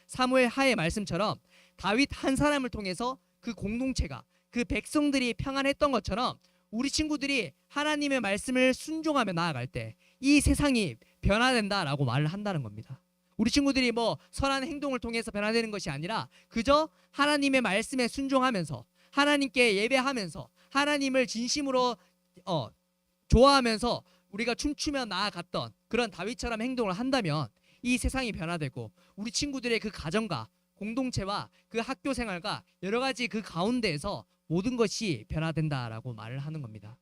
사무엘 하의 말씀처럼 다윗 한 사람을 통해서 그 공동체가 그 백성들이 평안했던 것처럼 우리 친구들이 하나님의 말씀을 순종하며 나아갈 때 이 세상이 변화된다라고 말을 한다는 겁니다. 우리 친구들이 뭐 선한 행동을 통해서 변화되는 것이 아니라 그저 하나님의 말씀에 순종하면서 하나님께 예배하면서 하나님을 진심으로 좋아하면서 우리가 춤추며 나아갔던 그런 다윗처럼 행동을 한다면 이 세상이 변화되고 우리 친구들의 그 가정과 공동체와 그 학교 생활과 여러 가지 그 가운데에서 모든 것이 변화된다라고 말을 하는 겁니다.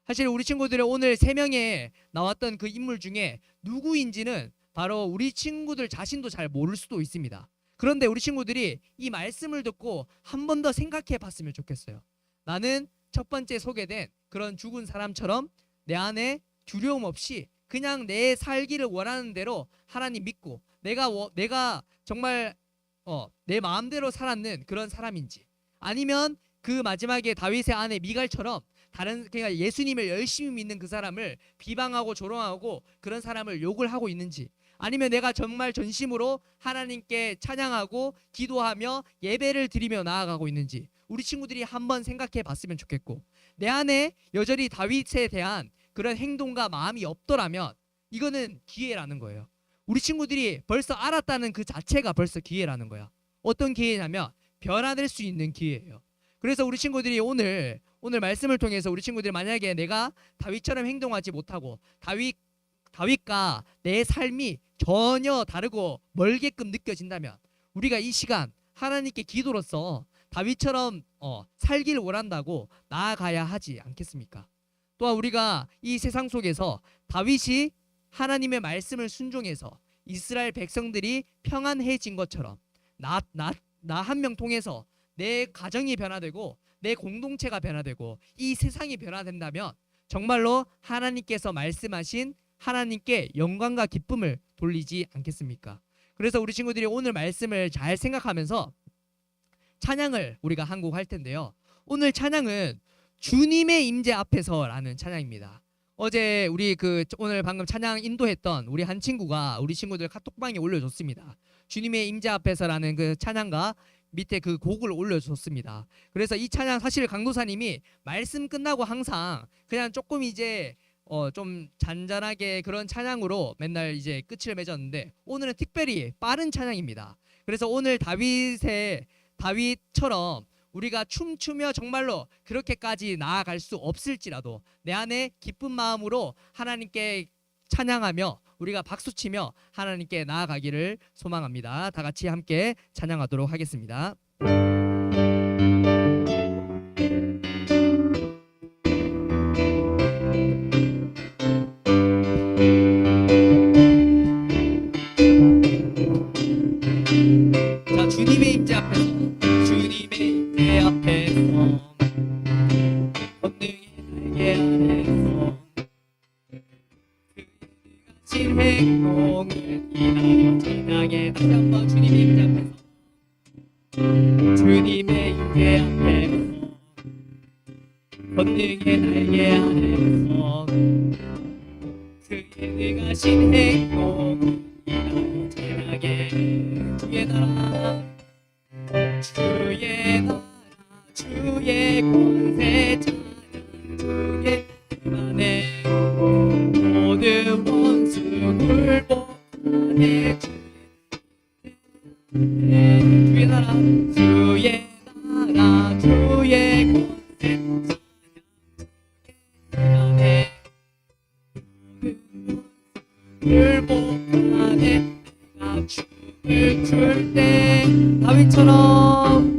사실 우리 친구들이 오늘 3명에 나왔던 그 인물 중에 누구인지는 바로 우리 친구들 자신도 잘 모를 수도 있습니다. 그런데 우리 친구들이 이 말씀을 듣고 한 번 더 생각해 봤으면 좋겠어요. 나는 첫 번째 소개된 그런 죽은 사람처럼 내 안에 두려움 없이 그냥 내 살기를 원하는 대로 하나님 믿고 내가 정말 내 마음대로 살았는 그런 사람인지, 아니면 그 마지막에 다윗의 아내 미갈처럼 그러니까 예수님을 열심히 믿는 그 사람을 비방하고 조롱하고 그런 사람을 욕을 하고 있는지, 아니면 내가 정말 전심으로 하나님께 찬양하고 기도하며 예배를 드리며 나아가고 있는지 우리 친구들이 한번 생각해 봤으면 좋겠고, 내 안에 여전히 다윗에 대한 그런 행동과 마음이 없더라면 이거는 기회라는 거예요. 우리 친구들이 벌써 알았다는 그 자체가 벌써 기회라는 거야. 어떤 기회냐면 변화될 수 있는 기회예요. 그래서 우리 친구들이 오늘 말씀을 통해서 우리 친구들이 만약에 내가 다윗처럼 행동하지 못하고 다윗과 내 삶이 전혀 다르고 멀게끔 느껴진다면 우리가 이 시간 하나님께 기도로서 다윗처럼 살기를 원한다고 나아가야 하지 않겠습니까? 또한 우리가 이 세상 속에서 다윗이 하나님의 말씀을 순종해서 이스라엘 백성들이 평안해진 것처럼 나 한 명 통해서 내 가정이 변화되고 내 공동체가 변화되고 이 세상이 변화된다면 정말로 하나님께서 말씀하신 하나님께 영광과 기쁨을 돌리지 않겠습니까? 그래서 우리 친구들이 오늘 말씀을 잘 생각하면서 찬양을 우리가 한 곡 할 텐데요. 오늘 찬양은 주님의 임재 앞에서라는 찬양입니다. 어제 우리 오늘 방금 찬양 인도했던 우리 한 친구가 우리 친구들 카톡방에 올려줬습니다. 주님의 임재 앞에서라는 그 찬양과 밑에 그 곡을 올려줬습니다. 그래서 이 찬양 사실 강도사님이 말씀 끝나고 항상 그냥 조금 이제 좀 잔잔하게 그런 찬양으로 맨날 이제 끝을 맺었는데 오늘은 특별히 빠른 찬양입니다. 그래서 오늘 다윗처럼 우리가 춤추며 정말로 그렇게까지 나아갈 수 없을지라도 내 안에 기쁜 마음으로 하나님께 찬양하며 우리가 박수치며 하나님께 나아가기를 소망합니다. 다 같이 함께 찬양하도록 하겠습니다. 자, 주님의 임재 앞에서 권능의 날개 아래서 행동을 인하여 찬양해. 다시 한번 주님의 임재 앞에서 주님의 임재 앞에서 권능의 날개 아래서 그의 능하신 행동을 인하여 찬양해. 주의 나라 주의 권세 찬양 주의 만에 모든 원수 굴복하네. 주의 나라 주의 권세 찬양 안에 굴복하네. 내가 춤을 출 때 다윗처럼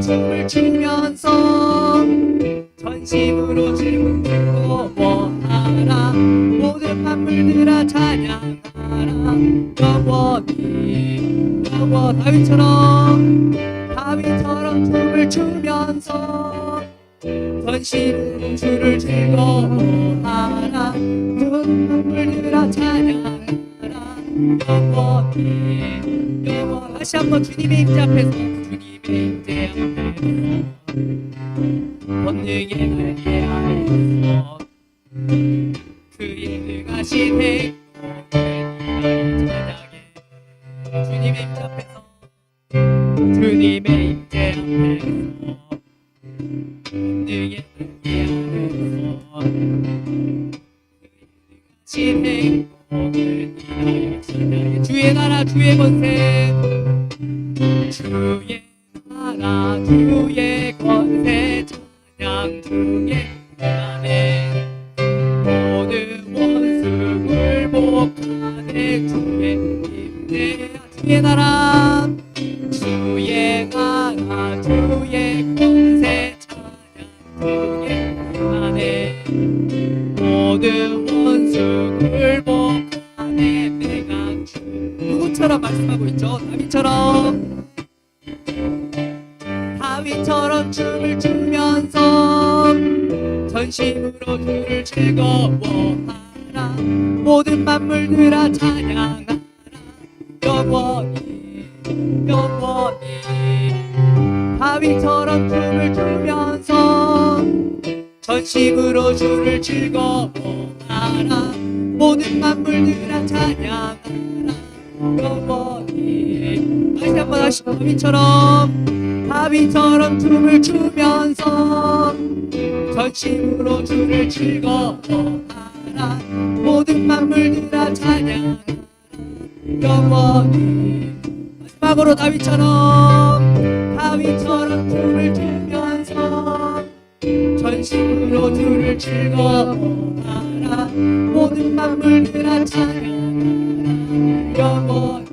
춤을 추면서 전심으로 즐거워하라. 모든 만물들아 찬양하라. 영원히 다윗처럼 춤을 추면서 전심으로 주를 즐거워하라. 모든 만물들아 찬양하라. 영원히 다시 한번 주님의 임재 앞에서 임재 앞에서 권능의 날개 아래서 그의 능하신 행동을 찬양해. 주님의 임재 앞에서 권능의 날개 아래서 신 행동을 찬양해. 주의 나라 주의 권세 주의 나라 주의 권세 찬양 주의 안에 모든 원수 굴복하네. 주의 임재 주의 나라 주의 권세 찬양 주의 안에 모든 원수 굴복하네. 내가 누구처럼 말씀하고 있죠. 다윗처럼 춤을 추면서 전심으로 주를 즐거워하라. 모든 만물들아 찬양하라. 영원히 다윗처럼 춤을 추면서 전심으로 주를 즐거워하라. 모든 만물들아 찬양하라. 영원히 다시 한번 하시고 다윗처럼 춤을 추면서 전심으로 주를 즐거워하라. 모든 만물들아 찬양하라. 영원히 마지막으로 다윗처럼 춤을 추면서 전심으로 주를 즐거워하라. 모든 만물들아 찬양하라. 영원히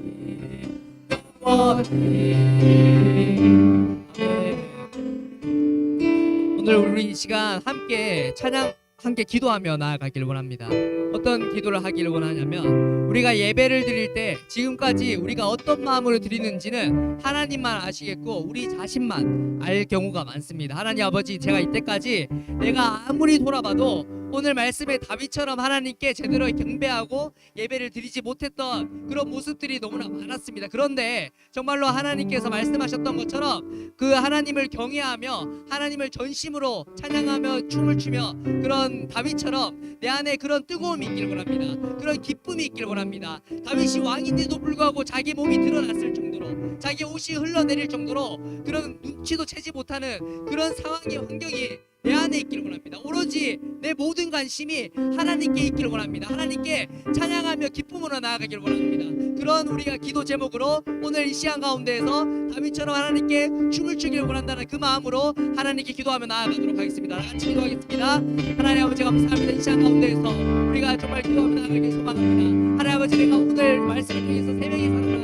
오늘 우리 이 시간 함께 찬양 함께 기도하며 나아가길 원합니다. 어떤 기도를 하기를 원하냐면 우리가 예배를 드릴 때 지금까지 우리가 어떤 마음으로 드리는지는 하나님만 아시겠고 우리 자신만 알 경우가 많습니다. 하나님 아버지, 제가 이때까지 내가 아무리 돌아봐도 오늘 말씀에 다윗처럼 하나님께 제대로 경배하고 예배를 드리지 못했던 그런 모습들이 너무나 많았습니다. 그런데 정말로 하나님께서 말씀하셨던 것처럼 그 하나님을 경외하며 하나님을 전심으로 찬양하며 춤을 추며 그런 다윗처럼 내 안에 그런 뜨거움이 있기를 원합니다. 그런 기쁨이 있기를 원합니다. 다윗이 왕인데도 불구하고 자기 몸이 드러났을 정도로, 자기 옷이 흘러내릴 정도로 그런 눈치도 채지 못하는 그런 상황의 환경이 내 안에 있기를 원합니다. 오로지 내 모든 관심이 하나님께 있기를 원합니다. 하나님께 찬양하며 기쁨으로 나아가기를 원합니다. 그런 우리가 기도 제목으로 오늘 이 시간 가운데에서 다윗처럼 하나님께 춤을 추기를 원한다는 그 마음으로 하나님께 기도하며 나아가도록 하겠습니다. 같이 기도하겠습니다. 하나님 아버지 감사합니다. 이 시간 가운데에서 우리가 정말 기도하며 나아가길 소망합니다. 하나님 아버지, 내가 오늘 말씀을 통해서 세 명의 사람을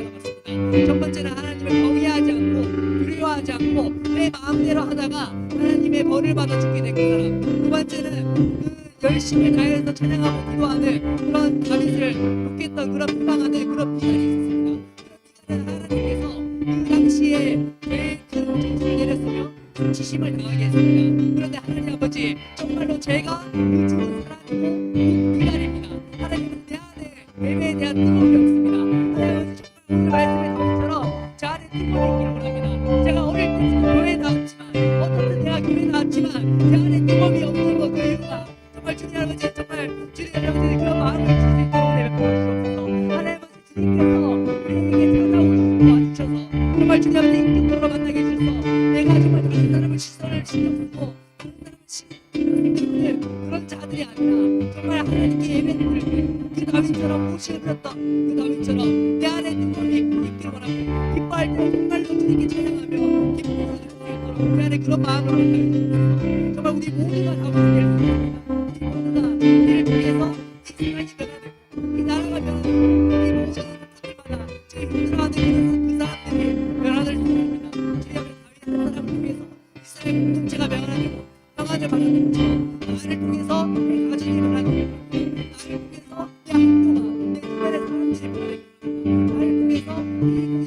알아봤습니다. 첫 번째는 하나님을 경외하지 않고 두려워하지 않고 내 마음대로 하다가 하나님의 벌을 받아 죽게 된 그 사람. 두 번째는 그 열심히 다해서 찬양하고 기도하는 그런 다윗을 욕했던 그런 비방하는 그런 비난이 있었습니다. 그런 비난은 하나님께서 그 당시에 제일 큰 정신을 내렸으며 수치심을 당하게 했습니다. 그런데 하나님 아버지, 정말로 제가 그 죽은 사람이고 비난입니다. 하나님은 내 안에 예배에 대한 뜨거움이 없습니다. 하나님 아버지, 정말 오늘 말씀의 다윗처럼 제 안에 뜨거움이 있기를 원합니다. 제가 어릴 때 교회에 나왔지만 어떻든 내가 교회에 나왔지만 제 안에 뜨거움이 없는 것, 그 이유가 정말 주님 아버지, 정말 주님 아버지 그런 마음을 주실 수 있도록 내려주옵소서. 하나님 아버지, 주님께서 우리에게 찾아오시고 와주셔서 정말 주님 아버지 인격적으로 만나게 해주셔서 내가 정말 다른 사람을 시선을 신경 쓰고 다른 사람을 신경 쓰는 그런 자들이 아니라 정말 하나님께 예배를 드릴 때 그 다윗처럼 옷이 흘렀던 그 다윗처럼 내 안에 뜨거움이 있기를 원하고 기뻐할 때 정말로 주님께 찬양하며 기쁨으로 드릴 수 있도록 우리 안에 그런 마음을 만나게 해주셔서 정말 우리 모두가 다윗이 될 수 있습니다. 우리 모두가 이를 통해서 이 세상이 변화되고 이 나라가 변화되고 이 모든 사람들마다 지금 힘들어하는 그 사람들이 변화될 수 있습니다. 주님 앞에 다윗 한 사람을 통해서 이스라엘 공동체가 변화되고 평화를 바라는 나를 통해서 내 가정이 변화되고 나를 통해서 내 학교가 내 주변의 사람들이 변화되고 나를 통해서 이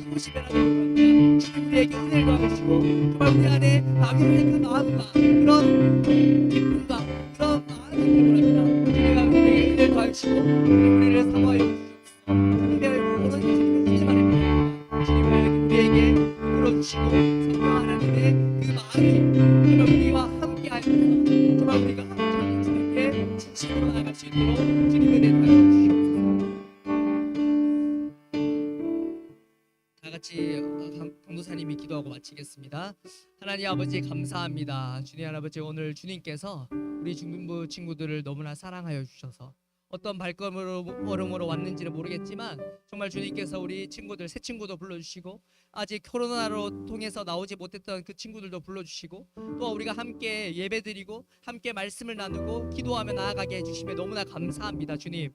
이곳이 변화되고 합니다. 주님 우리에게 은혜를 더하시고 정말 우리 안에 다윗의 그 마음과 그런 기쁨과 그런 마음이 있기를 원합니다. 주님과 우리에게 은혜를 더하시고 우리를 사모하여 주시옵소서. 주님의 모든 주님의 말입니다. 주님을 우리에게 풀어주시고 성령 하나님의 그 마음이 정말 우리와 함께하여서 정말 우리가 함께 주님께 진심으로 나아갈 수 있도록 주님의 은혜 더하여 주시옵소서. 다 같이 강도사님이 기도하고 마치겠습니다. 하나님 아버지 감사합니다. 주님 아버지, 오늘 주님께서 우리 중등부 친구들을 너무나 사랑하여 주셔서 어떤 발걸음으로 왔는지는 모르겠지만 정말 주님께서 우리 친구들, 새 친구도 불러주시고 아직 코로나로 통해서 나오지 못했던 그 친구들도 불러주시고 또 우리가 함께 예배드리고 함께 말씀을 나누고 기도하며 나아가게 해주시며 너무나 감사합니다. 주님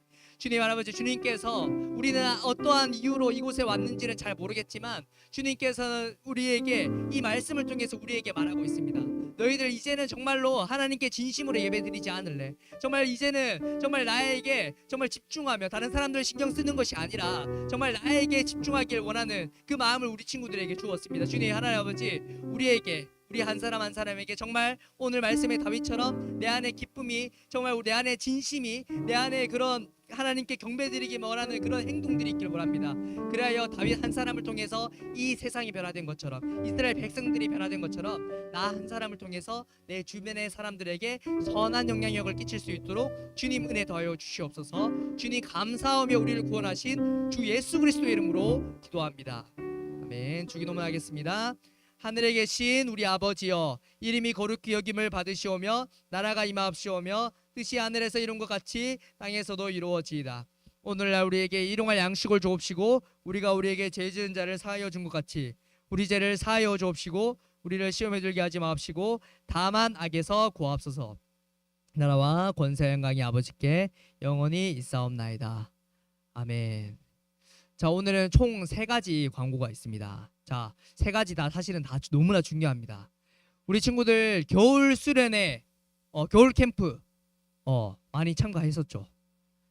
할아버지, 주님께서 우리는 어떠한 이유로 이곳에 왔는지는 잘 모르겠지만 주님께서는 우리에게 이 말씀을 통해서 우리에게 말하고 있습니다. 너희들 이제는 정말로 하나님께 진심으로 예배드리지 않을래? 정말 이제는 정말 나에게 정말 집중하며 다른 사람들 신경 쓰는 것이 아니라 정말 나에게 집중하길 원하는 그 마음을 우리 친구들에게 주었습니다. 주님 하나님 아버지, 우리 한 사람 한 사람에게 정말 오늘 말씀의 다윗처럼 내 안에 기쁨이, 정말 내 안에 진심이, 내 안에 그런 하나님께 경배드리기 원하는 그런 행동들이 있길 원합니다. 그래야 다윗 한 사람을 통해서 이 세상이 변화된 것처럼, 이스라엘 백성들이 변화된 것처럼 나 한 사람을 통해서 내 주변의 사람들에게 선한 영향력을 끼칠 수 있도록 주님 은혜 더하여 주시옵소서. 주님 감사하며 우리를 구원하신 주 예수 그리스도의 이름으로 기도합니다. 아멘. 주기도문하겠습니다. 하늘에 계신 우리 아버지여, 이름이 거룩히 여김을 받으시오며 나라가 임하옵시오며 뜻이 하늘에서 이룬 것 같이 땅에서도 이루어지이다. 오늘날 우리에게 일용할 양식을 주옵시고 우리가 우리에게 죄 지은 자를 사하여 준 것 같이 우리 죄를 사하여 주옵시고 우리를 시험에 들게 하지 마옵시고 다만 악에서 구하옵소서. 나라와 권세 영광이 아버지께 영원히 있사옵나이다. 아멘. 자, 오늘은 총 3가지 광고가 있습니다. 자, 3가지 다 사실은 다 너무나 중요합니다. 우리 친구들 겨울 수련회, 겨울 캠프 많이 참가했었죠.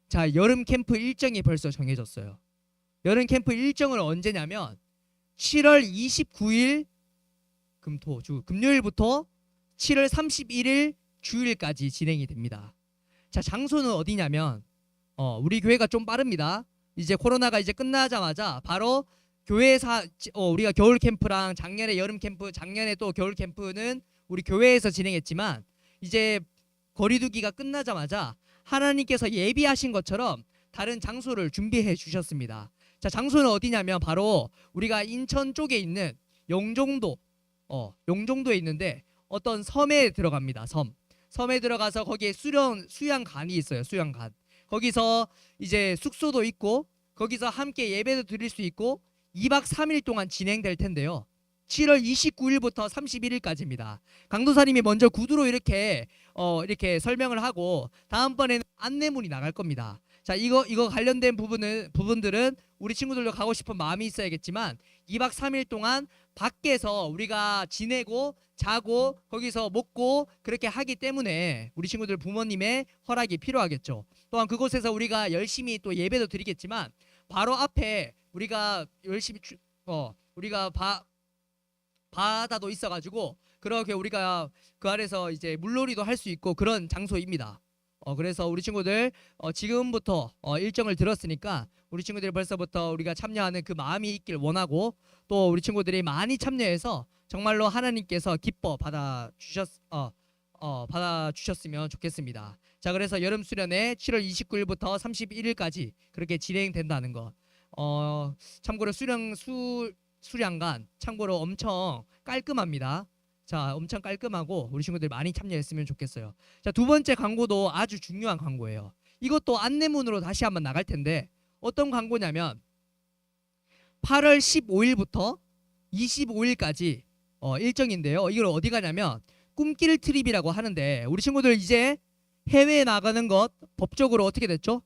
자, 여름 캠프 일정이 벌써 정해졌어요. 여름 캠프 일정은 언제냐면 7월 29일 금요일부터 7월 31일 주일까지 진행이 됩니다. 자, 장소는 어디냐면 우리 교회가 좀 빠릅니다. 이제 코로나가 이제 끝나자마자 바로 교회에서 우리가 겨울 캠프랑 작년에 여름 캠프, 작년에 또 겨울 캠프는 우리 교회에서 진행했지만 이제 거리두기가 끝나자마자 하나님께서 예비하신 것처럼 다른 장소를 준비해 주셨습니다. 자, 장소는 어디냐면 바로 우리가 인천 쪽에 있는 용종도에 있는데 어떤 섬에 들어갑니다. 섬에 들어가서 거기에 수양관이 있어요. 수양관. 거기서 이제 숙소도 있고 거기서 함께 예배도 드릴 수 있고 2박 3일 동안 진행될 텐데요. 7월 29일부터 31일까지입니다. 강도사님이 먼저 구두로 이렇게 설명을 하고 다음번에는 안내문이 나갈 겁니다. 자, 이거 관련된 부분들은 우리 친구들도 가고 싶은 마음이 있어야겠지만 2박 3일 동안 밖에서 우리가 지내고 자고 거기서 먹고 그렇게 하기 때문에 우리 친구들 부모님의 허락이 필요하겠죠. 또한 그곳에서 우리가 열심히 또 예배도 드리겠지만 바로 앞에 우리가 열심히 우리가 바다도 있어가지고 그렇게 우리가 그 아래서 이제 물놀이도 할 수 있고 그런 장소입니다. 그래서 우리 친구들 지금부터 일정을 들었으니까 우리 친구들이 벌써부터 우리가 참여하는 그 마음이 있길 원하고 또 우리 친구들이 많이 참여해서 정말로 하나님께서 기뻐 받아주셨으면 좋겠습니다. 자, 그래서 여름 수련회 7월 29일부터 31일까지 그렇게 진행된다는 거. 참고로 수량관 참고로 엄청 깔끔합니다. 자, 엄청 깔끔하고 우리 친구들 많이 참여했으면 좋겠어요. 자, 두 번째 광고도 아주 중요한 광고예요. 이것도 안내문으로 다시 한번 나갈 텐데 어떤 광고냐면 8월 15일부터 25일까지 일정인데요. 이걸 어디 가냐면 꿈길 트립이라고 하는데 우리 친구들 이제 해외에 나가는 것 법적으로 어떻게 됐죠?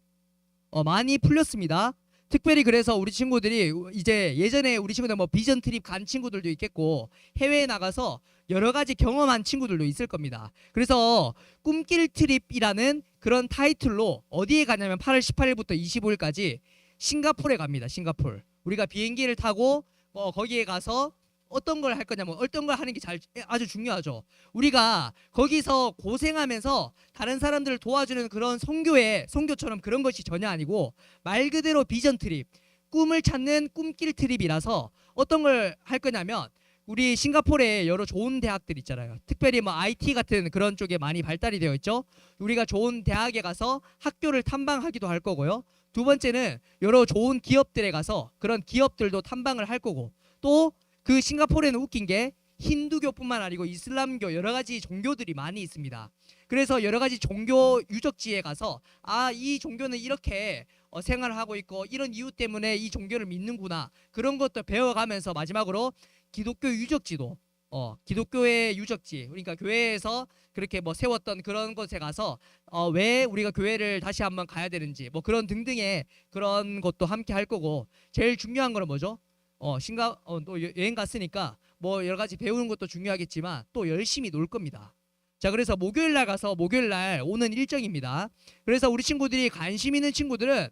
많이 풀렸습니다. 특별히 그래서 우리 친구들이 이제 예전에 우리 친구들 뭐 비전 트립 간 친구들도 있겠고 해외에 나가서 여러 가지 경험한 친구들도 있을 겁니다. 그래서 꿈길 트립이라는 그런 타이틀로 어디에 가냐면 8월 18일부터 25일까지 싱가포르에 갑니다. 싱가포르. 우리가 비행기를 타고 거기에 가서 어떤 걸 할 거냐면 어떤 걸 하는 게 아주 중요하죠. 우리가 거기서 고생하면서 다른 사람들을 도와주는 그런 선교처럼 그런 것이 전혀 아니고 말 그대로 비전 트립, 꿈을 찾는 꿈길 트립이라서 어떤 걸 할 거냐면 우리 싱가포르에 여러 좋은 대학들 있잖아요. 특별히 뭐 IT 같은 그런 쪽에 많이 발달이 되어 있죠. 우리가 좋은 대학에 가서 학교를 탐방하기도 할 거고요. 두 번째는 여러 좋은 기업들에 가서 그런 기업들도 탐방을 할 거고 또 그 싱가포르에는 웃긴 게 힌두교뿐만 아니고 이슬람교 여러 가지 종교들이 많이 있습니다. 그래서 여러 가지 종교 유적지에 가서 이 종교는 이렇게 생활을 하고 있고 이런 이유 때문에 이 종교를 믿는구나 그런 것도 배워가면서 마지막으로 기독교 유적지도 기독교의 유적지 그러니까 교회에서 그렇게 뭐 세웠던 그런 곳에 가서 왜 우리가 교회를 다시 한번 가야 되는지 뭐 그런 등등의 그런 것도 함께 할 거고 제일 중요한 거는 뭐죠? 또 여행 갔으니까 뭐 여러 가지 배우는 것도 중요하겠지만 또 열심히 놀 겁니다. 자, 그래서 목요일 날 가서 목요일 날 오는 일정입니다. 그래서 우리 친구들이 관심 있는 친구들은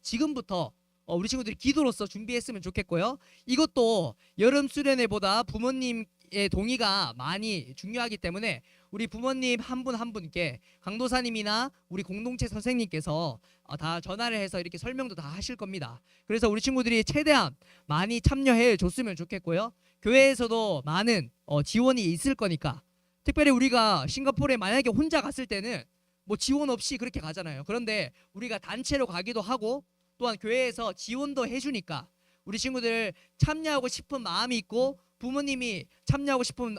지금부터 우리 친구들이 기도로서 준비했으면 좋겠고요. 이것도 여름 수련회보다 부모님의 동의가 많이 중요하기 때문에 우리 부모님 한 분 한 분께 강도사님이나 우리 공동체 선생님께서 다 전화를 해서 이렇게 설명도 다 하실 겁니다. 그래서 우리 친구들이 최대한 많이 참여해 줬으면 좋겠고요. 교회에서도 많은 지원이 있을 거니까, 특별히 우리가 싱가포르에 만약에 혼자 갔을 때는 뭐 지원 없이 그렇게 가잖아요. 그런데 우리가 단체로 가기도 하고 또한 교회에서 지원도 해주니까 우리 친구들 참여하고 싶은 마음이 있고 부모님이 참여하고 싶으면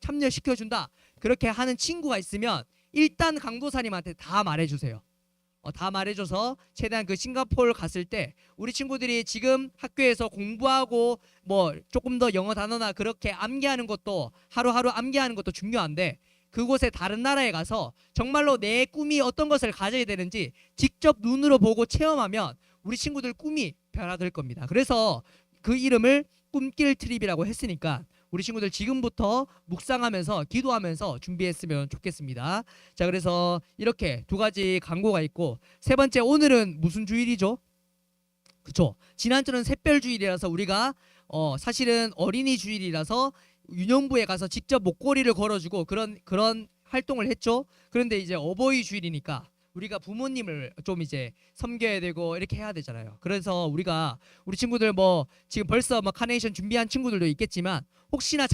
참여시켜준다, 그렇게 하는 친구가 있으면 일단 강도사님한테 다 말해주세요. 다 말해줘서 최대한 그 싱가포르 갔을 때 우리 친구들이 지금 학교에서 공부하고 뭐 조금 더 영어 단어나 그렇게 암기하는 것도 하루하루 암기하는 것도 중요한데, 그곳에 다른 나라에 가서 정말로 내 꿈이 어떤 것을 가져야 되는지 직접 눈으로 보고 체험하면 우리 친구들 꿈이 변화될 겁니다. 그래서 그 이름을 꿈길 트립이라고 했으니까 우리 친구들 지금부터 묵상하면서 기도하면서 준비했으면 좋겠습니다. 자, 그래서 이렇게 두 가지 광고가 있고, 세 번째, 오늘은 무슨 주일이죠? 그쵸? 지난주는 샛별주일이라서 우리가 사실은 어린이 주일이라서 유년부에 가서 직접 목걸이를 걸어주고 그런 활동을 했죠. 그런데 이제 어버이 주일이니까 우리가 부모님을 좀 이제 섬겨야 되고 이렇게 해야 되잖아요. 그래서 우리가 우리 친구들 뭐 지금 벌써 뭐 카네이션 준비한 친구들도 있겠지만 혹시나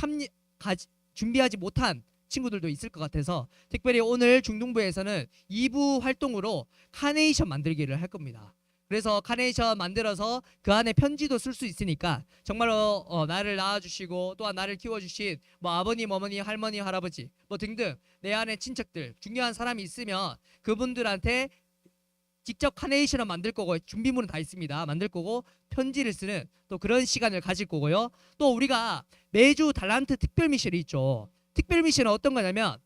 준비하지 못한 친구들도 있을 것 같아서 특별히 오늘 중등부에서는 2부 활동으로 카네이션 만들기를 할 겁니다. 그래서 카네이션 만들어서 그 안에 편지도 쓸 수 있으니까 정말로 나를 낳아주시고 또한 나를 키워주신 뭐 아버님, 어머니, 할머니, 할아버지 뭐 등등 내 안에 친척들 중요한 사람이 있으면 그분들한테 직접 카네이션을 만들 거고, 준비물은 다 있습니다. 만들 거고 편지를 쓰는 또 그런 시간을 가질 거고요. 또 우리가 매주 달란트 특별 미션이 있죠. 특별 미션은 어떤 거냐면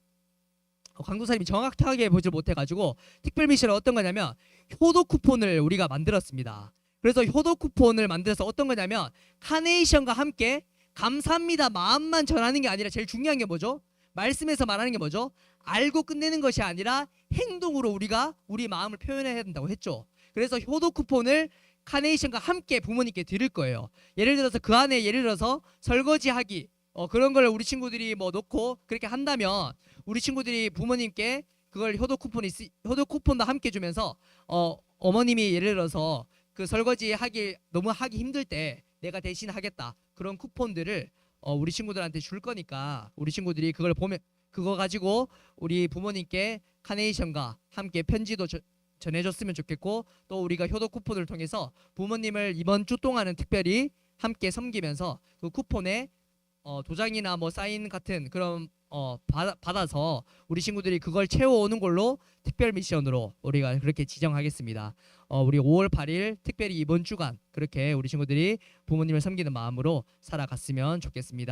강도사님이 정확하게 보질 못해가지고 특별 미션은 어떤 거냐면 효도 쿠폰을 우리가 만들었습니다. 그래서 효도 쿠폰을 만들어서 어떤 거냐면 카네이션과 함께 감사합니다 마음만 전하는 게 아니라 제일 중요한 게 뭐죠? 말씀에서 말하는 게 뭐죠? 알고 끝내는 것이 아니라 행동으로 우리가 우리 마음을 표현해야 된다고 했죠. 그래서 효도 쿠폰을 카네이션과 함께 부모님께 드릴 거예요. 예를 들어서 그 안에 예를 들어서 설거지하기 그런 걸 우리 친구들이 뭐 넣고 그렇게 한다면 우리 친구들이 부모님께 그걸 효도 쿠폰도 함께 주면서 어머님이 예를 들어서 그 설거지 너무 하기 힘들 때 내가 대신 하겠다 그런 쿠폰들을 우리 친구들한테 줄 거니까 우리 친구들이 그걸 보면 그거 가지고 우리 부모님께 카네이션과 함께 편지도 전해줬으면 좋겠고, 또 우리가 효도 쿠폰을 통해서 부모님을 이번 주 동안은 특별히 함께 섬기면서 그 쿠폰에 도장이나 뭐 사인 같은 그런 받아서 우리 친구들이 그걸 채워오는 걸로 특별 미션으로 우리가 그렇게 지정하겠습니다. 우리 5월 8일 특별히 이번 주간 그렇게 우리 친구들이 부모님을 섬기는 마음으로 살아갔으면 좋겠습니다.